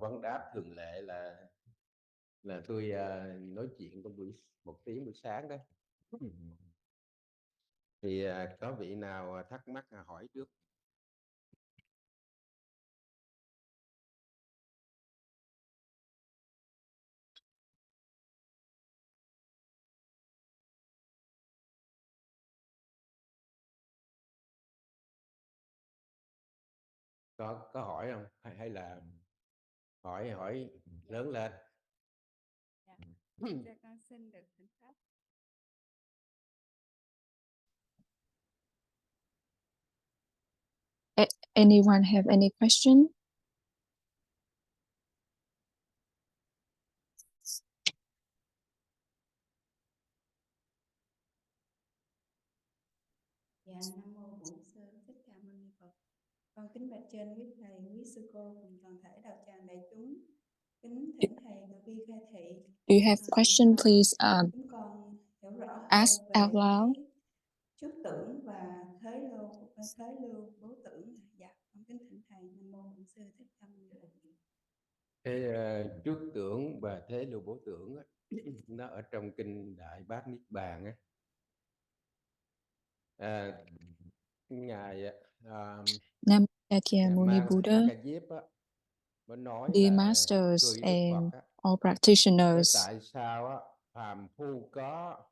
vấn đáp thường lệ là tôi nói chuyện trong một tiếng buổi sáng đó. Thì có vị nào thắc mắc hỏi trước? Có hỏi không? Hay là hỏi lớn lên? Dạ con xin được thỉnh pháp. Anyone have any question? Dạ, Nam mô Bổn Sư Thích Ca Mâu Ni Phật. Con kính bạch trên quý thầy, quý sư cô cùng toàn thể đạo tràng đại chúng. Kính thỉnh thầy từ bi khai thị. Do you have question? Please Chúng con hiểu rõ hơn ask về out loud. cái trước tưởng và thế lưu bố tưởng. Dạ, con kính thỉnh thầy. Nam mô Bổn Sư Thích Ca Mâu Ni Phật. Cái trước tưởng và thế lưu bố tưởng á, nó ở trong kinh Đại Bát Niết Bàn á. Ngài Nam Muni Buddha, mới nói dear là masters cười Đức and Phật á, all practitioners, tại sao á phàm phu có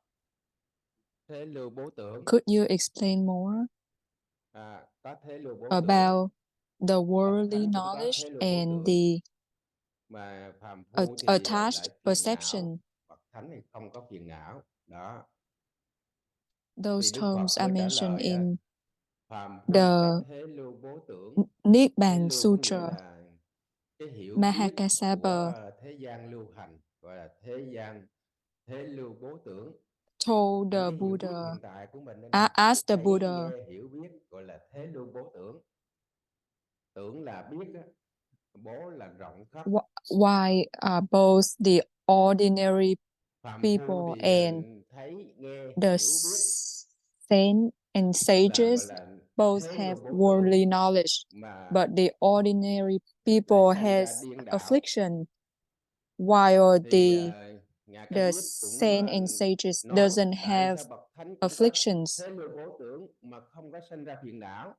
thế lưu bố tưởng? could you explain more Có thế lưu bố tưởng, about the Bậc worldly thánh cũng có knowledge thế lưu bố and tưởng, the mà phàm phu thì attached lại phiền perception? não, Bậc thánh thì không có phiền não. Đó. Those Thì Đức terms Phật are mới trả mentioned lời á, in phàm the phu có thế lưu bố tưởng. Thế Nibbana lưu có nghĩa Sutra, là cái hiểu biết Mahakasapa của thế gian lưu hành, gọi là thế lưu bố tưởng. told Thì the cái hiểu biết Buddha, hiện tại của mình đây nè, asked the thấy Buddha, nghe hiểu biết gọi là thế lưu bố tưởng. Tưởng là biết á, bố là rộng khắp. why both the ordinary Phàm phu people thì and thấy nghe the hiểu biết saints and là gọi sages là both thế have lưu bố tưởng, worldly knowledge, mà but the ordinary lại people sanh ra has điên đảo. affliction, while Thì Ngài Ca the Diếp cũng saint and sages nói doesn't tại have sao bậc thánh cũng có afflictions. thế lưu bố tưởng mà không có sanh ra phiền não.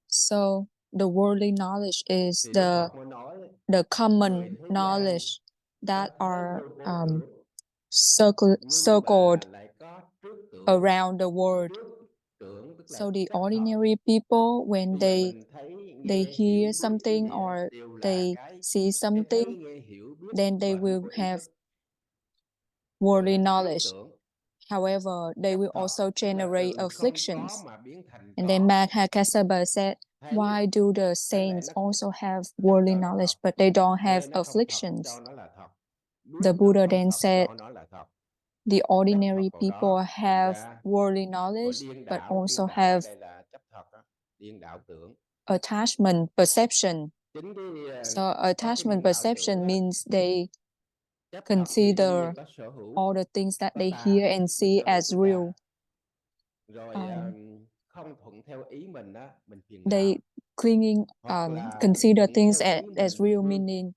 So the worldly knowledge is Thì Đức Phật mới nói the common người thế gian knowledge that có thế are lưu bố tưởng, nhưng circled mà lại có trước tưởng. around the world. Trước tưởng tức là So the chấp hợp. ordinary people, when Bây giờ mình thấy they nghe hiểu hear biết something cái gì á, or đều là they cái see thấy something, nghe hiểu biết then they và hữu will ý have thức, gọi worldly là trước knowledge. tưởng. However, they Chấp will hợp also tức là generate từ không afflictions. có mà biến thành And then có. Mahakasapa said, Thấy why do the cái lại saints nó không also have chấp worldly cho nó knowledge, thật, but they don't have nghe nó không thật afflictions? cho nó là thật, biết The nó Buddha không then thật said, cho nó là thật. the Chấp ordinary thật vào people đó, thành have ra worldly gọi knowledge, điên but đảo. also Điên đảo ở have đây là chấp thật đó, điên đảo tưởng. attachment perception. Chính So có cái attachment điên đảo tưởng perception đó, means they chấp thật thiên consider nhiên có sở hữu, all the things that có they ta, hear and với see sở hữu as của real. ta. Rồi không thuận theo ý mình đó, mình phiền não. They clinging Hoặc là consider thuận things theo ý as mình real, meaning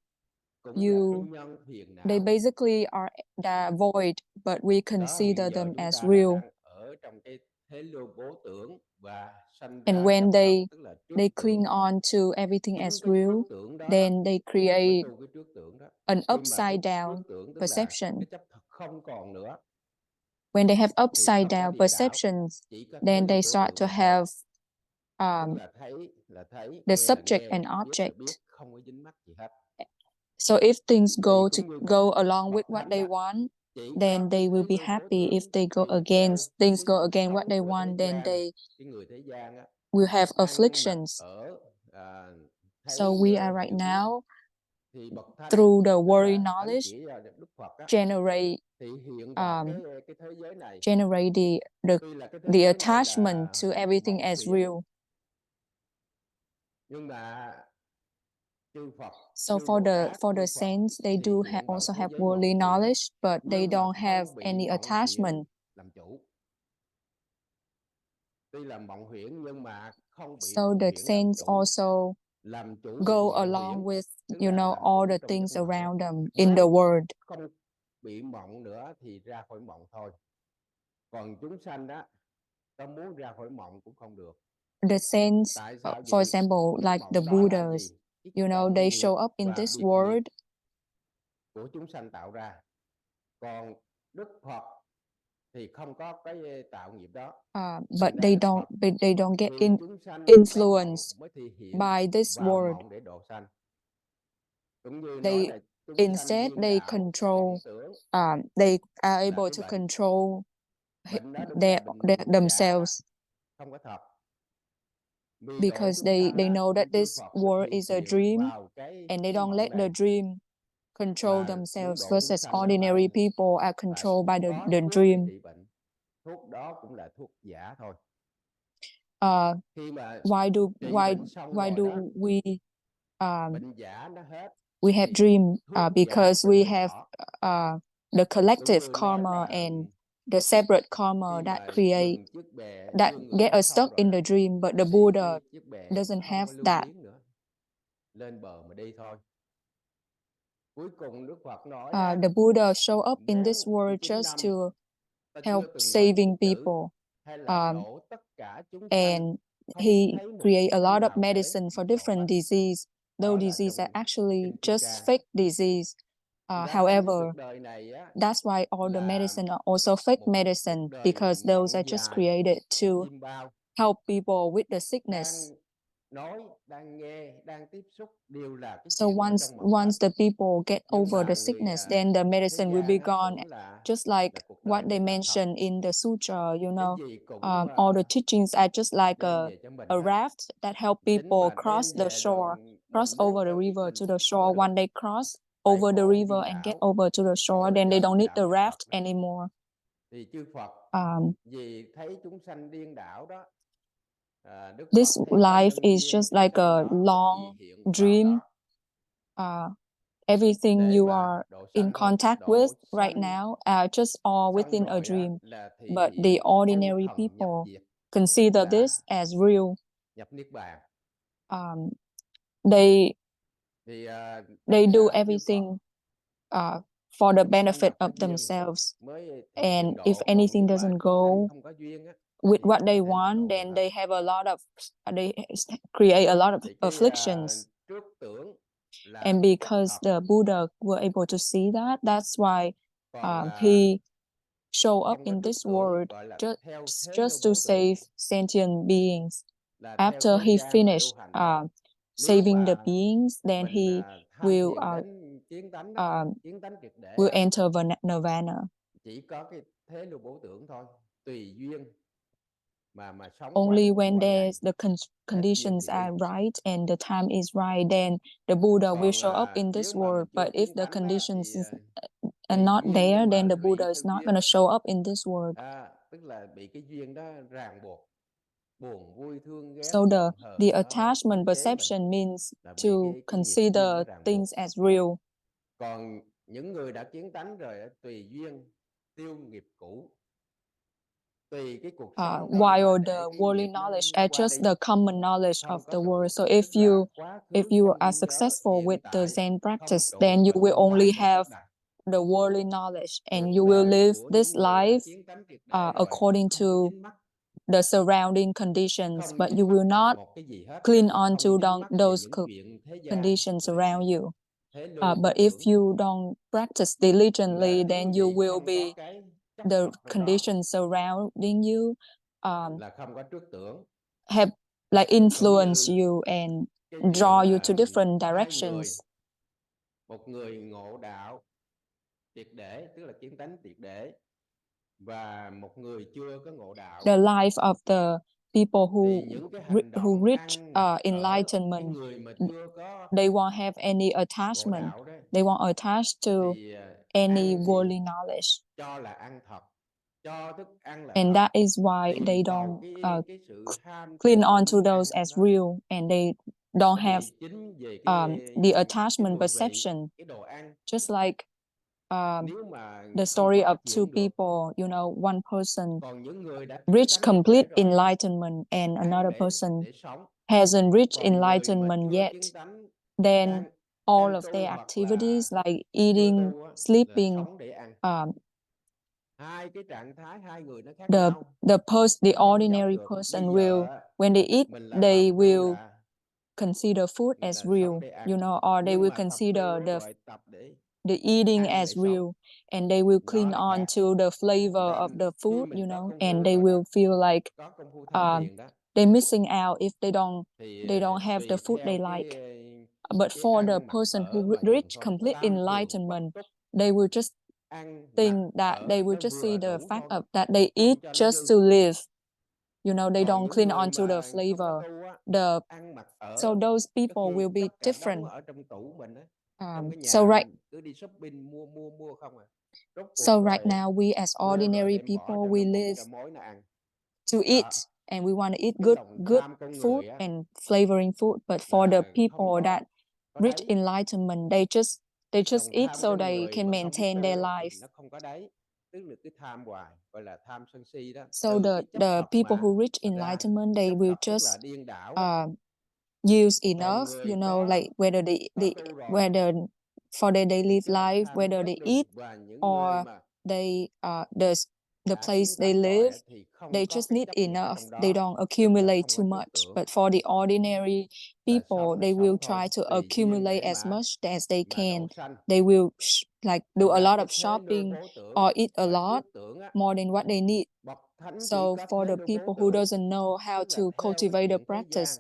cũng là cái you nhân phiền they não. basically are the void, but we Đó, consider hiện giờ them chúng as ta real. đang ở trong cái thế lưu bố tưởng và sanh And ra when chấp thật, tức là trước they tưởng. cling on to everything Chính as cái real, trước tưởng đó then they mới create tu cái trước tưởng đó. an Nhưng mà upside cái trước down tưởng tức là perception. cái chấp thật không còn nữa, When they have thì upside không có down điên đảo, perceptions, chỉ có thế then lưu they bố start tưởng to mà thôi. have Tức là thấy là thấy, the nghe là subject nghe, and biết là object. biết, không có dính mắc gì hết. So if things Thì go cũng như go along with bậc what thánh they đó, want, chỉ then có cái they thế will be lưu bố happy. If tưởng they go tùy theo against things cái go cuộc against what sống they của thế want, then gian. they Cái người thế gian á, will have ăn mặc afflictions. ở So thấy we nghe are right hiểu biết, now thì bậc thánh through the tức worldly là ấn knowledge chỉ Đức Phật á, generate thì hiện vào um, cái thế giới này. generate Tuy là cái thế the giới này attachment là to everything mộng as huyễn, real. nhưng mà chư Phật, So chư Bồ Tát, for chư the Phật saints, they thì do hiện vào also thế have giới worldly mộng huyễn, knowledge, but they nhưng mà don't have không bị any mộng huyễn attachment. làm chủ. Tuy là mộng huyễn nhưng mà không bị So mộng the huyễn làm saints chủ. also làm chủ go được hiện along huyễn, with, tức you là know, làm all chủ the trong things giấc mộng. around them in the world. Không bị mộng nữa thì ra khỏi mộng thôi. Còn chúng sanh đó, có muốn ra khỏi mộng cũng không được. The saints, Tại sao for vậy? example, like Mộng the đó là Buddhas, gì? you know, they show up in this world. Của chúng sanh tạo ra. Còn Đức Phật thì không có cái tạo nghiệp đó. But they don't get influenced by this world. Để độ sanh. Cũng như nói They là chúng instead sanh they điên đảo, control. tưởng, They are able cái to bệnh. control Bệnh đó đúng là bệnh themselves. Không có thật. Because they know that this world is a dream, and they don't let the dream control themselves, versus ordinary people are controlled by the dream. Thuốc đó cũng là thuốc giả thôi. Why do bệnh giả nó hết, we have dream? Because we have the collective karma and the separate karma that get us stuck in the dream, but the Buddha doesn't have that. Lên bờ mà đi thôi. Cuối cùng Đức Phật nói the Buddha show up in this world just to help saving people, and he create a lot of medicine for different disease. Those diseases are actually just fake disease. However, that's why all the medicine are also fake medicine, because those are just created to help people with the sickness. So once the people get over the sickness, then the medicine will be gone. Just like what they mentioned in the sutra, you know, all the teachings are just like a raft that help people cross the shore, cross over the river to the shore. When they cross over the river and get over to the shore, then they don't need the raft anymore. This life is just like a long dream. Everything you are in contact with right now are just all within a dream. But the ordinary people consider this as real. They do everything for the benefit of themselves. And if anything doesn't go with what they want, then they create a lot of afflictions. And because the Buddha were able to see that, that's why he show up in this world just to save sentient beings. After he finished saving the beings, then he will enter nirvana. Only when the conditions are right and the time is right, then the Buddha will show up in this world. But if the conditions are not there, then the Buddha is not going to show up in this world. So the attachment perception means to consider things as real. Còn những người đã kiến tánh rồi tùy duyên tiêu nghiệp cũ. While the worldly knowledge are just the common knowledge of the world. So if you are successful with the Zen practice, then you will only have the worldly knowledge, and you will live this life according to the surrounding conditions, but you will not cling on to those conditions around you. But if you don't practice diligently, then you will be the conditions surrounding you have like influence you and draw you to different directions. Một người ngộ đạo triệt để, tức là kiến tánh triệt để, và một người chưa có ngộ đạo. The life of the people who reach enlightenment, they won't have any attachment. They won't attach to any worldly knowledge. Cho là ăn thật, cho thức ăn là and that is why they don't cling on to those as real, and they don't have the attachment perception. Just like the story of two people, you know, one person reached complete enlightenment and another person hasn't reached Còn người mà enlightenment chưa yet, kiến tánh then all đang of tu their hoặc activities là like chưa eating, tu á, là sleeping, sống để ăn. Hai cái trạng thái hai người nó khác the nhau, the nó không giống ordinary được. person Bây will, giờ á, when they eat, mình là they phàm phu will là consider food as real, sống để ăn. you know, or they Nhưng will mà tập consider tu đó gọi tập để the eating ăn as để sống. real, and they will cling Đó là on khác. to the flavor of Nên the khi food, mình you có know, công and phu they rồi đó, will feel like có công phu tham thiền đó, they're missing out if thì they don't have the tùy food they theo like. But cái for the ăn mặc person ở who mà reach dùng thôi. complete Tam thường bất enlightenment, túc, they will just ăn mặc think that ở they will nó just see vừa the đủ fact thôi, of that they eat không cho nó just dư. to live. You know, they Còn don't những cling người on to the mà không có flavor. tu á, The ăn mặc So ở those có people khi will be tất cả đống different. ở trong tủ mình á, trong cái So nhà right cứ đi shopping mua không à. Rốt So cuộc right rồi now, we as mua rồi ordinary đem bỏ people, cho we nó múc live cho mối nó ăn. to eat, Đó, and we want to eat cái lòng good tham con food người á and flavoring food. But for the là không people that có reach đấy. enlightenment, they just Lòng eat tham so con they người can mà không biết maintain their tu á, thì life. nó không có đấy. Tức là cứ tham hoài, gọi là tham sân si đó. So Từ cái chấp the thật people mà who reach ra. enlightenment, they Chấp will thật tức là just điên đảo đó. use Còn enough, người you know, like whether có tu rồi whether for their daily thì cái lòng life, tham nó whether bớt they đi. eat Và những người or mà they the đã place kiến they tánh rồi live, á, thì they không có just cái need chấp ngã enough. trong They đó, don't tức là accumulate không too có chấp much. tưởng, But for the ordinary là people, they will sống thôi, try to tùy duyên accumulate để as much as they mà can. độ sanh. They will like do Thành a ra lot cái of thế nô shopping bố tưởng or eat a và lot trước tưởng á, more than what they need. bậc thánh So chỉ có for thế the nô bố people who tưởng, doesn't know how tức là to theo cái cultivate the chuyện thế practice,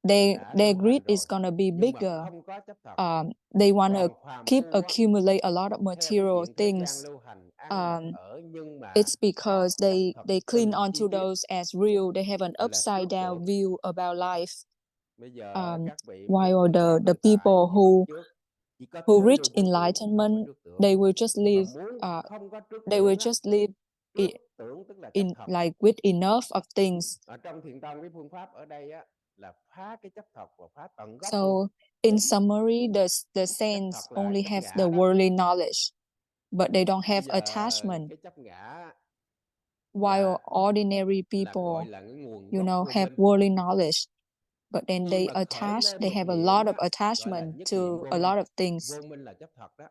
gian đã their lưu greed hành is rồi, gonna be nhưng mà bigger. không có chấp thật. They want to Còn phàm keep phu á, accumulate a lot of theo cái material chuyện thế gian things. lưu hành, ăn mặc ở nhưng mà It's because có chấp thật they cling từng on chi to tiết, those as real. They have an gọi là upside trước down tưởng. view about life. Bây giờ các vị muốn While tu theo the tự tại people thì bắt trước chỉ có who thế reach nô bố tưởng, không có enlightenment, trước tưởng. they will just Và live muốn không có trước they will tưởng á, just live trước tưởng tức là chấp in thật. like with enough of things. Ở trong thiền tông, cái phương pháp ở đây á là phá cái chấp thật và phá tận gốc So luôn. in summary, the Chấp saints thật là only chấp have ngã the đó. worldly knowledge, but they don't Bây have giờ attachment. cái chấp ngã While là ordinary gọi people, là cái nguồn you gốc know, vô have minh. worldly knowledge, but then Khi they mà khởi attach, lên they một have a niệm lot of á, gọi là attachment nhất to niệm vô a minh. lot of things. Vô minh là chấp thật đó.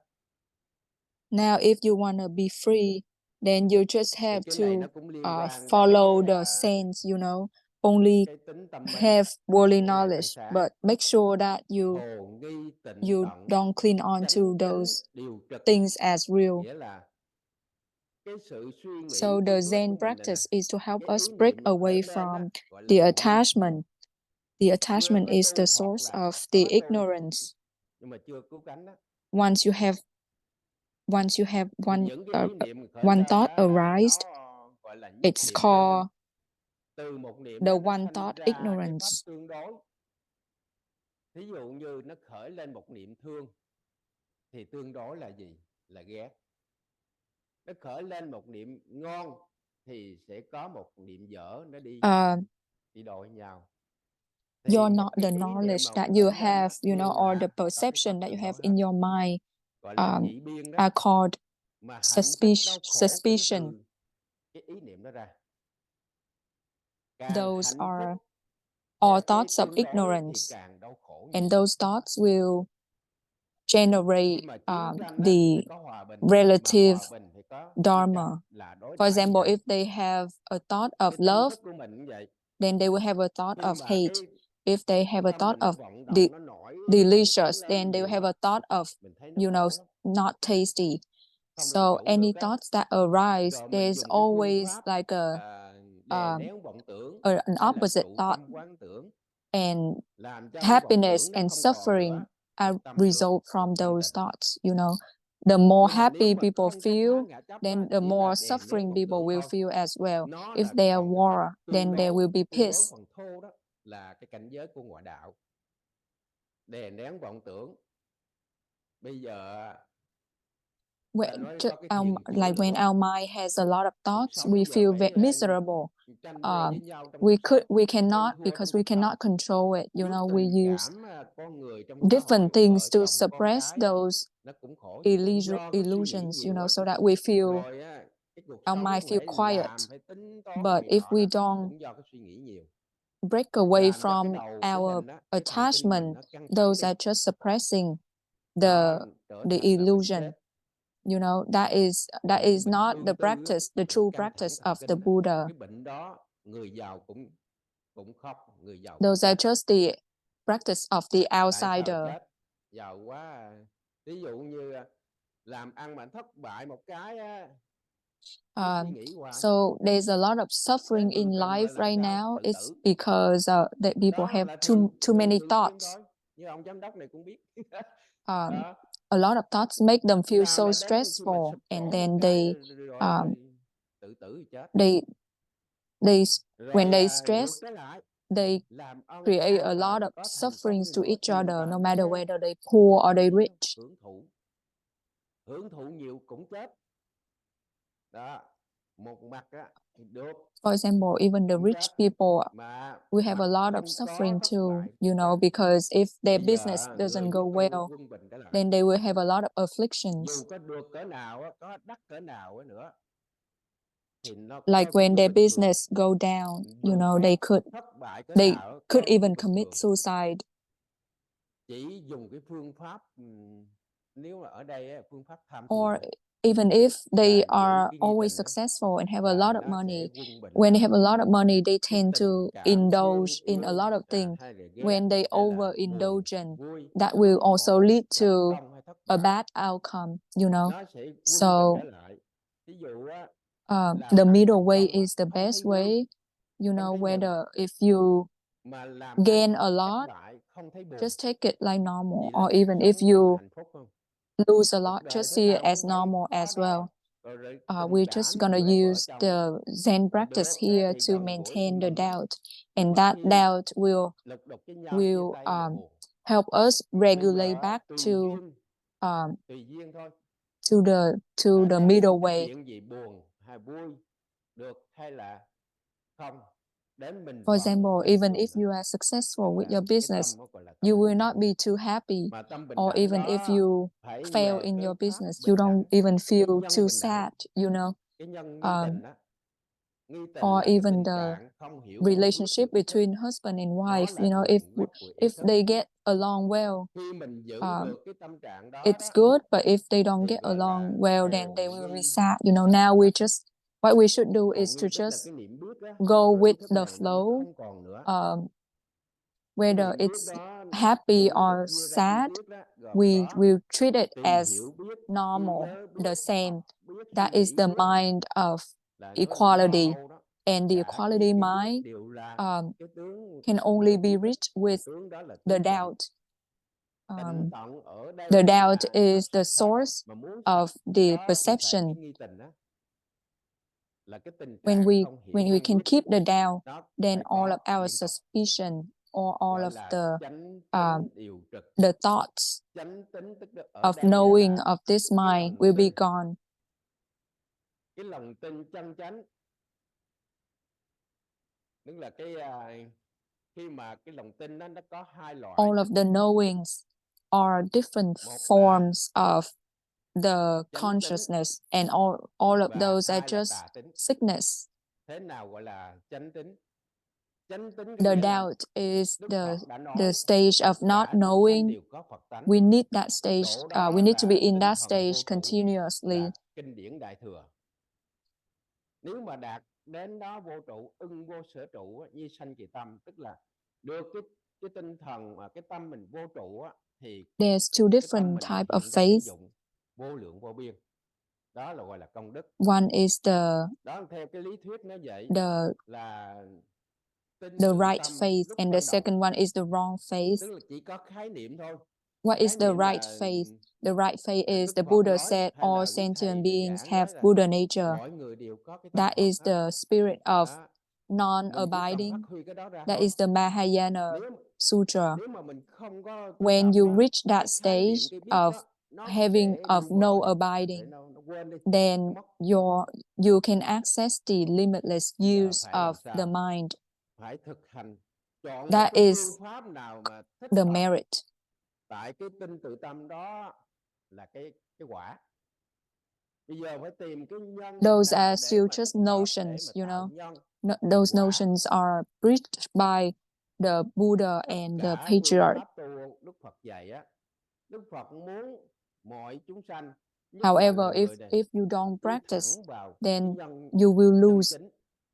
Now, if you want to be free, then you just Thì have cái to này nó cũng liên quan follow đến the saints, you know, only cái tính tâm minh have worldly của Ngài Trần knowledge, Sáng. but make sure that Hồ nghi tịnh tận, don't cling on to chánh chánh those điều trực, things as real. nghĩa là cái sự suy nghĩ So the phân Zen của mình này nè, practice is to help cái us ý break niệm nó away khởi lên á, from gọi là the hồ nghi. attachment. The Chưa attachment có is the tu hoặc source là of the có tu ignorance. nhưng mà chưa cứu cánh đó. Once you have Thì one những cái ý niệm khởi one lên thought đó là arised, nó gọi là nhất it's niệm vô minh. called Từ một niệm the đó nó one sanh thought ra cái pháp ignorance. tương đối. Thí dụ như nó khởi lên một niệm thương thì tương đối là gì? Là ghét. Nó khởi lên một niệm ngon thì sẽ có một niệm dở, nó đi đổi nhau. Thì một cái The ý niệm knowledge mà that you khởi lên have, á, you know, thường or the là có cái pháp perception that you tương have đối in hết, your mind gọi là nhị biên đó. are called Mà hạnh phúc đau khổ cũng suspicion. từ cái ý niệm đó ra. Càng Those hạnh are phúc all theo cái thoughts of tương đối thì ignorance, càng đau khổ nhiều. and those thoughts will Khi generate mà chiến tranh á, the thì phải có hòa bình, mà relative hòa bình thì có chiến dharma. tranh, là đối For đãi như example, vậy. if they have a thought of Cái tâm love, thức của mình cũng vậy. then they will have a thought Khi of mà hate. cái If they have a tâm thought mình nó of vận động, nó nổi delicious, then lên they will nhiều have á, a thought of, mình thấy nó you know, khổ lắm, not tasty. không làm So chủ any được á. thoughts that arise, Rồi mình there's dùng cái phương always pháp like đè nén vọng tưởng an hay là opposite trụ thought, tâm quán tưởng, and làm cho cái vọng happiness tưởng nó and không còn nữa, suffering are thì tâm được result from thanh those tịnh. thoughts. You know, the more Nhưng mà nếu happy mà people không khám phá feel, ngã chấp á, then the chỉ là more đè nén suffering vọng people tưởng will thôi. feel as well. Nó If là they are còn cái pháp war, then tương there đối. will be Tương đối peace. phần thô đó là cái cảnh giới của ngoại đạo. Đè nén vọng tưởng. Bây giờ ta nói có cái thiền Like tưởng when nữa. our mind has a lot of Cuộc thoughts, sống we giờ feel phải miserable. tranh giành với nhau trong cuộc We sống, cannot, hơn thua because trong we cuộc sống. cannot control it. You Thiếu know, we tình use cảm con người trong xã different hội, things vợ to chồng, con suppress cái, those nó cũng khổ vì con do cái suy nghĩ illusions, you nhiều know, á. so that we feel Rồi cái cuộc our sống mind feel phải quiet. làm, phải tính toán But này if nọ we đó, don't cũng do cái suy nghĩ nhiều. break away làm cho cái from đầu của our mình á, cái thần kinh mình attachment, nó căng thẳng those đi. are just suppressing the Đó, trở the thành là mình illusion. stress. You know, that is Mình not ương the tư á, practice, the mình true căng thẳng practice thần of the kinh á. Buddha. Cái bệnh đó người giàu cũng khóc, người giàu cũng Those are chết. just the practice of the Tại sao outsider. chết? Giàu quá. Ví dụ như làm ăn mà thất bại một cái á, cứ suy nghĩ hoài. So there's a lot of suffering Đến in cuối cùng life là làm right sao? now. Tự It's tử. because that people Đó have là too many thường xuyên thoughts. thôi. Như ông giám đốc này cũng biết. A lot of thoughts make them feel Nào so là đến khi mà stressful, sụp and đổ then một cái um, tự tử thì chết. they when Rồi they ngược stress, trở lại, they làm ơn create ai a mà lot of có thành công sufferings đi to nữa, each tiền other, no bạc matter vô, whether they poor or they thấy không? rich. Hưởng thụ nhiều cũng chết. Đó, một mặt á thì được, For example, even the cũng rich chết. people, Mà we have a mặt lot of không có suffering thất too, bại you cũng know, chết. because if their Bây business giờ doesn't người go biết well, quân bình trở lại. then they will have a lot of Dù afflictions. có được cỡ nào á, có đắt cỡ nào á nữa, thì nó Like theo cái when vô their bình thường. business go down, you Dù know, có they could thất bại cỡ they nào á, could theo even vô bình commit thường. suicide. Chỉ dùng cái phương pháp, nếu mà ở đây á, phương pháp tham Or thiền á, even if they là giữ are cái nghi always tình á, successful and have a là lot of nó sẽ money, quân bình when they lại. have a lot of money, they Cái tend to tình cảm indulge thương in a lot of yêu things. hay là ghét When they hay là buồn, overindulgent, vui, that will also khổ, lead to thành công hay thất a bại, bad outcome, you know. nó sẽ quân So bình trở lại. Ví dụ á, làm the ăn middle thành way công á, is the không best thấy vui, way, you không know, thấy mừng. whether if you Mà làm gain ăn a thất lot, bại không thấy buồn. just take it like normal, Vậy là or even if sống you hạnh phúc không? lose a Cuộc lot, đời just thế see it nào as cũng phải normal có as đó. well. Rồi We're tình just cảm gonna giữa vợ use chồng the á, Zen practice được here thì to gần gũi thì maintain the mừng lắm. doubt, Nhưng and mà that khi doubt lục đục với nhau chia will tay là buồn. help us Bây regulate giờ back tùy duyên thôi. to the Đang middle cái way. chuyện gì buồn hay vui, được hay là không, đến mình For vẫn example, bình even thường if you are successful with là your cái business, tâm nó gọi là you tâm will bình not đẳng. be too happy. Mà tâm bình Or đẳng even if đó you phải fail nhờ in cái your pháp business, you bình don't đẳng, even cái feel nhân too bình đẳng, sad, you know. cái nhân nghi tình đó. Nghi tình Or là cái even tình the trạng không hiểu mong ước relationship của ý thức. between husband and Đó wife, là you know, thường quyết của ý if thức. they get along well, Khi mình giữ được cái tâm trạng đó it's đó good, but if they don't thì get gọi là along well, then theo they will be nghi sad. You know, now we just, what we should do còn is to nghi tức là just cái niệm biết đó. go Cái with ý thức the này nó flow, không còn nữa. um, Cái whether niệm biết it's đó happy cũng được or chia ra chi sad, tiết đó, gồm we có will treat it tìm as hiểu biết, ghi normal, nhớ biết, the same. học biết, That suy is nghĩ the biết, mind of là nó lo equality, âu đó. Tất and the cả equality cái biết mind đều là cái tướng can của only be biết đó. reached Mà with tướng đó là the tướng tịnh. doubt. Tịnh tận ở đây The là doubt nó is the sạch hết. source Mà muốn of sạch the đó thì phải perception. cái nghi tình đó. Là cái tình When trạng we không hiểu can mong ước keep the doubt, đó then phải all có of our liên tục. suspicion or all Gọi of là the chánh tính điều trực. the thoughts Chánh tính tức là ở of đây knowing là of this cái mind lòng will be tin. gone. Cái lòng tin chân chánh. Tức là khi mà cái lòng tin đó nó có hai loại. All of the knowings are different Một là forms of the chánh tính consciousness, and all of và those are hai là just tà tính. sickness. Thế nào gọi là chánh tính? Chánh tính có The nghĩa là doubt is Đức the Phật đã nói stage of tất not cả chúng sanh knowing. đều có Phật tánh. We need that stage. Chỗ đó We need to be là in tinh that thần stage vô trụ, continuously. là kinh điển Đại Thừa. Nếu mà đạt đến đó vô trụ, ưng vô sở trụ, nhi sanh kỳ tâm, tức là được cái tinh thần mà cái tâm mình vô trụ á, thì There's two cái tâm different mình type of hiện ra cái faith. dụng vô lượng vô biên. Đó là gọi là công đức. One is Đó theo cái lý thuyết nó vậy là tin the tự right tâm faith, lúc and the ban đầu, second one is the wrong faith. tức là chỉ có khái niệm thôi. What is Khái the niệm right là faith? The right faith is Đức the Phật Buddha nói said hay all là quý sentient thầy, quý beings giảng have nói là Buddha nature. mọi người đều có cái tâm That Phật is hết. the spirit of Đó. Mình chỉ cần non-abiding. phát huy cái đó ra That thôi. is the Mahayana Sutra. Nếu mà mình không có When tập you đó, reach cái that khái niệm, stage cái biết of đó, nó having sẽ of lu no mờ đi, nó abiding, sẽ nó quên đi, then nó mất. you can access the limitless Giờ use phải làm of sao? the mind. Phải thực hành, chọn một That cái is phương pháp nào mà thích the hợp. merit. Tại cái tinh tự tâm đó là cái quả. Bây giờ phải tìm cái nhân Those nào are để still mà just tích hợp, để notions, mà you tạo know. nhân. Those Quả. notions are preached by the Buddha Tất and the cả phương patriarch. pháp tu Đức Phật dạy á, Đức Phật muốn mọi chúng sanh, nhất là However, loài if người này, you don't đi practice, thẳng vào then cái nhân you will chân lose. chính.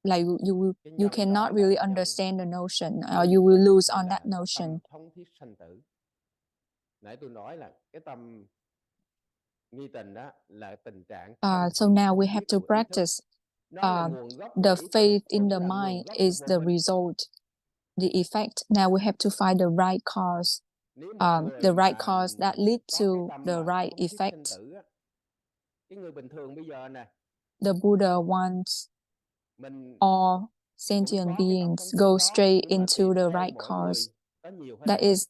Like you Cái you nhân đó cannot là really nhân understand the notion, or duy you will tịnh lose hay on là that notion. tâm thống thiết sanh tử. Nãy tôi nói là cái tâm nghi tình đó là tình trạng không So hiểu now không we have biết to của ý thức. practice. Nó là nguồn gốc của The ý thức, faith nó in the là nguồn mind gốc is của the vô minh. result, the effect. Now we have to find the right cause, Nếu một người the right mà cause that lead có to cái tâm the mà right thống thiết sanh effect. tử á, cái người bình thường bây giờ nè, The Buddha wants mình all cũng sentient có cái tâm beings thống thiết go đó, straight nhưng mà into tùy the theo right mỗi cause. người có nhiều hay That là ít. is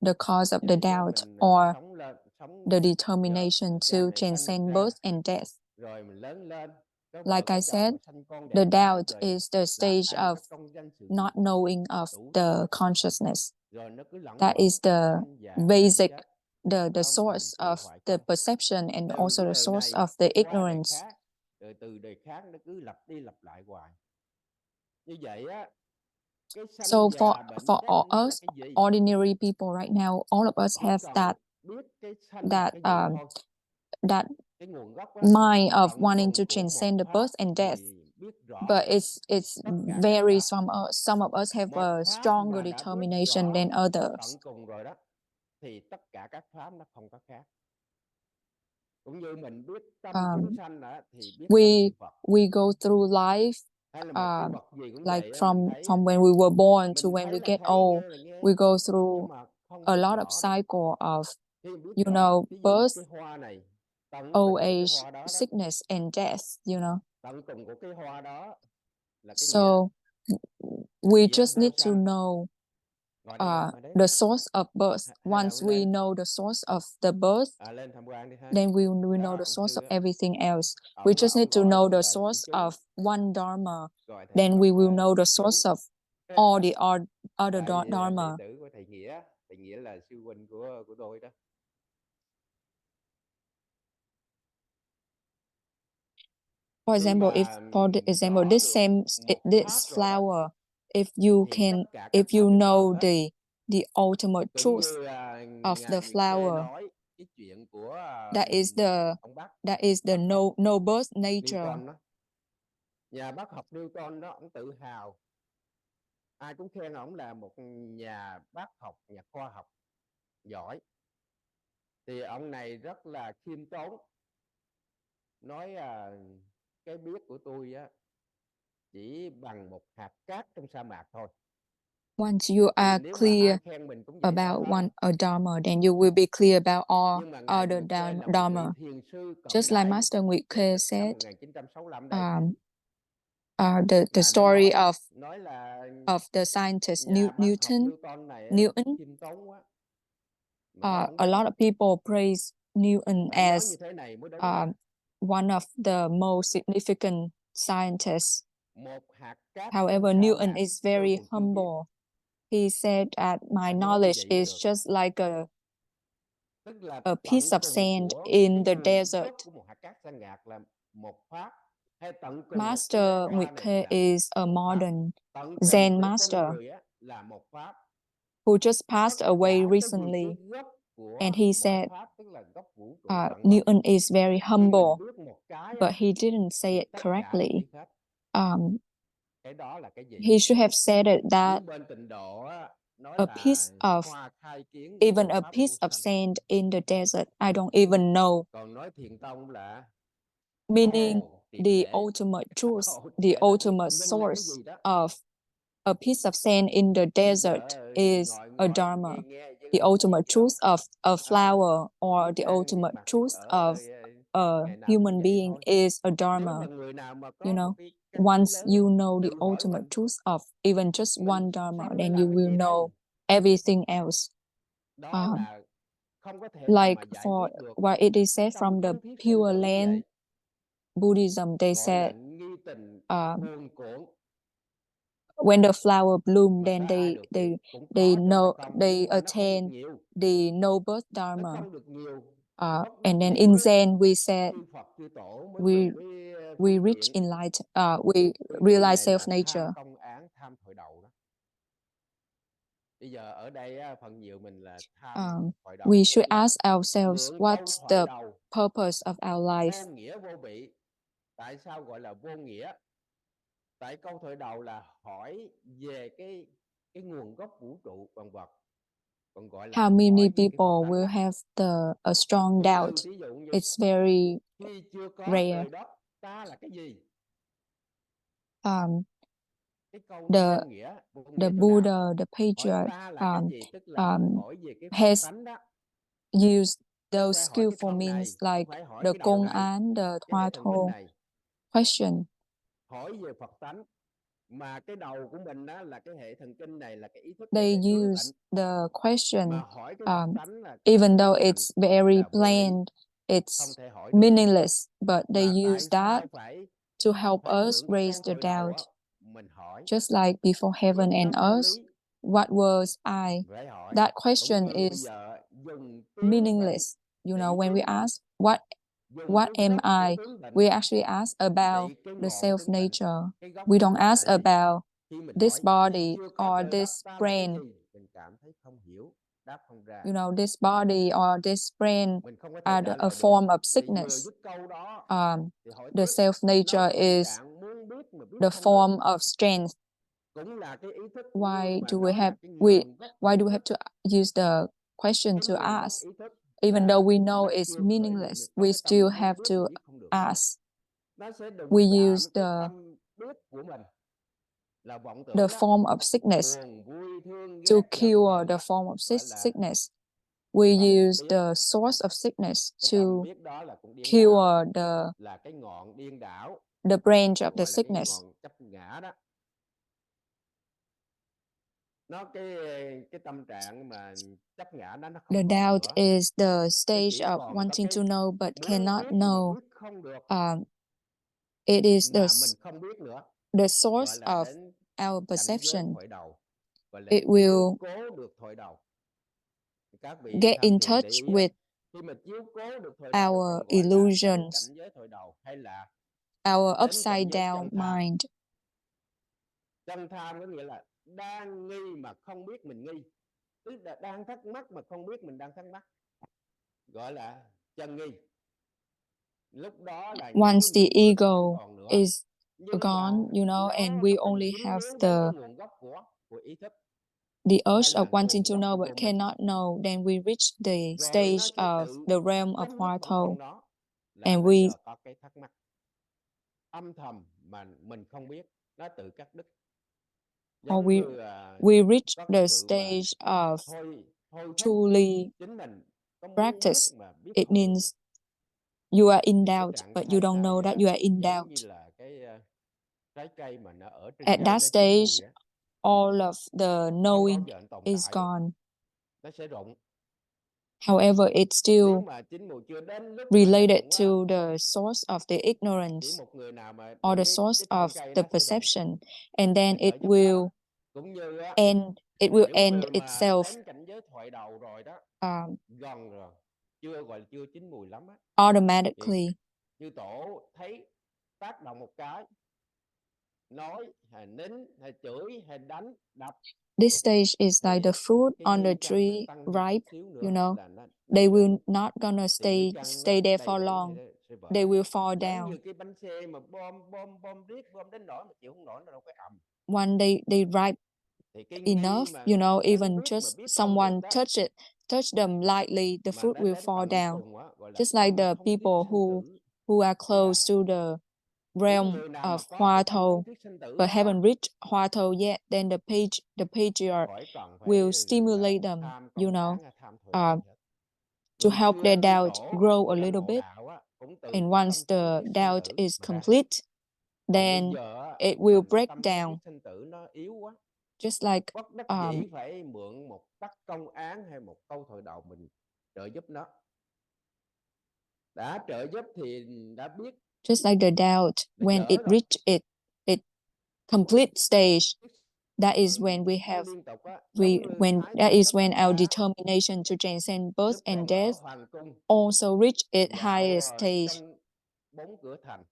the cause of the Vậy doubt, mình or sống the nhờ determination cha to mẹ sanh mình transcend ra, birth and death. rồi mình lớn lên, có vợ Like có I chồng said, mà sanh con the đẻ cái, doubt rồi is the làm stage ăn of các công danh sự not nghiệp, knowing of đủ the thứ, consciousness. rồi nó cứ lẫn That quẩn is the sanh già bệnh basic, chết, the không source thành tựu of hoại the không. perception and Từ also cái the đời source này of the qua đời ignorance. khác, rồi từ đời khác nó cứ lặp đi lặp lại hoài. Như vậy á, cái So sanh già bệnh for chết all nó là us cái gì? ordinary people right now, all of us Chỉ have cần biết cái sanh là that cái gì thôi. that Cái nguồn gốc á, mind of tận wanting to cùng của transcend the một pháp birth and death. thì biết rõ But it's tất cả các varies pháp. from us. Some of us have Một a pháp stronger mà đã biết determination rõ than cái others. tận cùng rồi đó, thì tất cả các pháp nó không có khác. Cũng như mình biết tâm chúng sanh đó, thì biết tâm chư Phật. We go through life Hay là một cái vật gì cũng like vậy á, from mình thấy when we were born to mình when thấy we là get thấy, old. nghe là nghe, We go nhưng through mà không a biết lot of rõ được. cycle of, Khi biết you rõ, know, ví dụ birth, cái hoa này, tận old cùng của cái age, hoa đó, sickness, and death, you know. tận cùng của cái hoa đó là cái nghĩa. So we Nghĩa just vô need to sanh. know Ngồi đây, ngồi đây. the source of birth. Hay là Once we lên know the source of the birth, lên tham quan đi ha. then we know Đó, the ông source sư of á, everything else. We ổng just need to gọi know tôi the là source chú, of one dharma. gọi thầy Then Phật we will là know the chú. source of all the other Tại vì dharma. đệ tử của thầy Nghĩa là sư huynh của tôi đó. For example, this flower, if you know the ultimate truth of the flower, that is the no birth nature. Nhà bác học Newton đó, ông tự hào, ai cũng khen ông là một nhà bác học, nhà khoa học giỏi. Thì ông này rất là khiêm tốn, nói cái biết của tôi á chỉ bằng một hạt cát trong sa mạc thôi. Once you are clear about a dharma, then you will be clear about all other dharma. Just like Master Nguyệt Khê said, the story of the scientist Newton. A lot of people praise Newton as one of the most significant scientists. However, Newton is very humble. He said that my knowledge is just like a piece of sand in the desert. Master Nguyệt Khê is a modern Zen master who just passed away recently. And he said Newton is very humble, but he didn't say it correctly. He should have said it that even a piece of sand in the desert, I don't even know. Meaning the ultimate truth, the ultimate source of a piece of sand in the desert is a dharma. The ultimate truth of a flower or the ultimate truth of a human being is a dharma. You know, once you know the ultimate truth of even just one dharma, then you will know everything else. Like for what it is said from the Pure Land Buddhism, they said when the flower bloom, then they know, they attain the no birth dharma. And then in Zen we said we reach enlightenment, we realize self nature. We should ask ourselves what's the purpose of our life. Vô nghĩa vô vị. Tại sao gọi là vô nghĩa? Tại câu thoại đầu là hỏi về cái nguồn gốc vũ trụ vân vân. Còn gọi là How many hỏi về cái people will have a strong doubt? ví dụ như It's very khi chưa có rare. trời đất, ta là cái gì? Cái câu The vô nghĩa chỗ nào? Buddha, the Hỏi patriarch, ta là cái gì? Tức là hỏi về cái Phật has tánh đó. used Không those phải hỏi cái skillful thân này, means không like phải hỏi the cái đầu công này, án, the cái hệ thoa thần kinh thô này. question. Hỏi về Phật tánh, mà cái đầu của mình đó là cái hệ thần kinh này, là cái ý thức They để hứa use lệnh. the question, Mà hỏi cái Phật tánh là cái even hứa though lệnh it's very là vô lý, plain, it's không thể hỏi được. meaningless, but they Mà use tại that sao phải to help us mượn cái raise câu the thoại đầu doubt. á, mình hỏi Just like before heaven lúc and nó vô earth, lý what was I? phải hỏi. That Cũng question như bây is giờ dùng tướng meaningless. You know, when we vị tướng ask what dùng cái am gốc của I, tướng định, we actually ask about trị cái the ngọn self tướng định. nature. Cái gốc We của don't tướng ask định about khi mình this hỏi khi body chưa có or trời đất, this ta là cái brain. gì? Mình cảm thấy không hiểu, đáp không ra. You know, this body or this brain Mình không có thể are trả a lời được. form of Thì vừa sickness. dứt câu đó thì hỏi The tiếp. self Nó nature tâm is trạng muốn biết mà biết the không được. form of strength. Cũng là cái ý thức, Why nhưng mà do we nó have là cái nguồn gốc why do ý we have thức. to use the question Cái to nguồn gốc ask? ý thức Even là though we know nó it's chưa khởi niệm meaningless, được, có we cái tâm still muốn have biết to mà biết không được. ask. Nó sẽ đụng We chạm use cái tâm biết của mình là vọng the tưởng đó. form of sickness Buồn, vui, thương, to ghét, giận, cure hờn the đó. form of Gọi là sickness. We tâm use biết. the source of sickness Cái to tâm biết đó là cũng điên đảo, cure là cái ngọn điên đảo, the branch of gọi the là cái sickness. ngọn chấp ngã đó. Nó cái tâm trạng mà chấp ngã đó nó không The còn doubt nữa. is the Nó stage chỉ of còn có wanting cái to know but muốn cannot biết mà know. biết không được, It is mà mình không biết nữa. the Gọi source là of đến our cảnh giới perception. thoại đầu, gọi là It chiếu will cố được thoại đầu. Các vị get tham in thiền touch để ý with khi mà chiếu cố được thoại đầu our còn gọi là đến illusions, cảnh giới thoại đầu, hay là our đến upside cảnh giới down chân tham. mind. Chân tham có nghĩa là đang nghi mà không biết mình nghi, tức là đang thắc mắc mà không biết mình đang thắc mắc, gọi là chân nghi. Lúc đó là những Once cái the niệm phước ego không còn nữa. is Nhưng gone, mà you know, nó and we còn only dính have líu đến cái the nguồn gốc của ý thức, urge hay of là wanting nguồn to gốc know của but vô minh. cannot know, then we reach the Rồi nó stage sẽ of tự the realm of chấm dứt Hoa một Thâu. phần đó, là And bây we giờ có cái thắc mắc âm thầm mà mình không biết, nó tự cắt đứt. or Giống như we reach có cái the sự mà stage of thôi thách truly chính mình, có muốn biết practice. mà biết It không được. means you are in Thì cái doubt, trạng but thái you don't này know that you are in giống doubt. như là cái trái cây mà nó ở trên At cây, that nó chín mùi stage, á, all of the không bao knowing giờ nó tồn is tại được, gone. nó sẽ rụng. However, it's still Nếu mà chín mùi chưa đến lúc mà nó related rụng to á, the source of the chỉ ignorance một người nào mà or the đến source cái of thân cây the nó sẽ rụng, perception, and then cái trợ giúp đó. Cũng như á, it will những end người mà itself đến cảnh giới thoại đầu rồi đó, gần rồi, chưa gọi là chưa chín mùi lắm á, automatically. như tổ thấy tác động một cái, nói hay nín hay chửi hay đánh đập, This stage is like the fruit cái on the dư chăng nó tree tăng chút ripe, xíu nữa you know. là nó They rụng. will not gonna Thì dư chăng stay nó there đầy for đủ long. thì nó sẽ vỡ. They will fall Giống down. như cái bánh xe mà bom riết đến nỗi mà chịu không nổi, nó đâu có ầm. When they ripe Thì cái enough, nghi mà you know, muốn even biết mà just biết không someone được đó, touch them lightly, the mà fruit nó will đến fall tận down. cùng á, gọi là Just like tâm the không biết people sinh tử. who are Tức close là to the những realm người nào of mà có Hoa cái tâm Thâu không biết sinh tử but đó, haven't reached Hoa Thâu yet, then the patriarch khỏi cần phải will là stimulate them, tham you công know, án hay tham thoại gì hết. to Người help xưa their chư doubt tổ grow a đã little ngộ bit. đạo á, cũng từ And cái once tâm không the biết sinh doubt tử is mà ra. complete, Còn bây then giờ á, it will mình cái break tâm không biết down. sinh tử nó yếu quá, Just like bất đắc dĩ phải mượn một tắc công án hay một câu thoại đầu mình trợ giúp nó. Đã trợ giúp thì đã biết. just like the doubt, when dở it rồi. reached its complete stage, that is when we have liên tục á, that is when our determination to transcend birth and death also reach its highest stage. trong 4 cửa thành,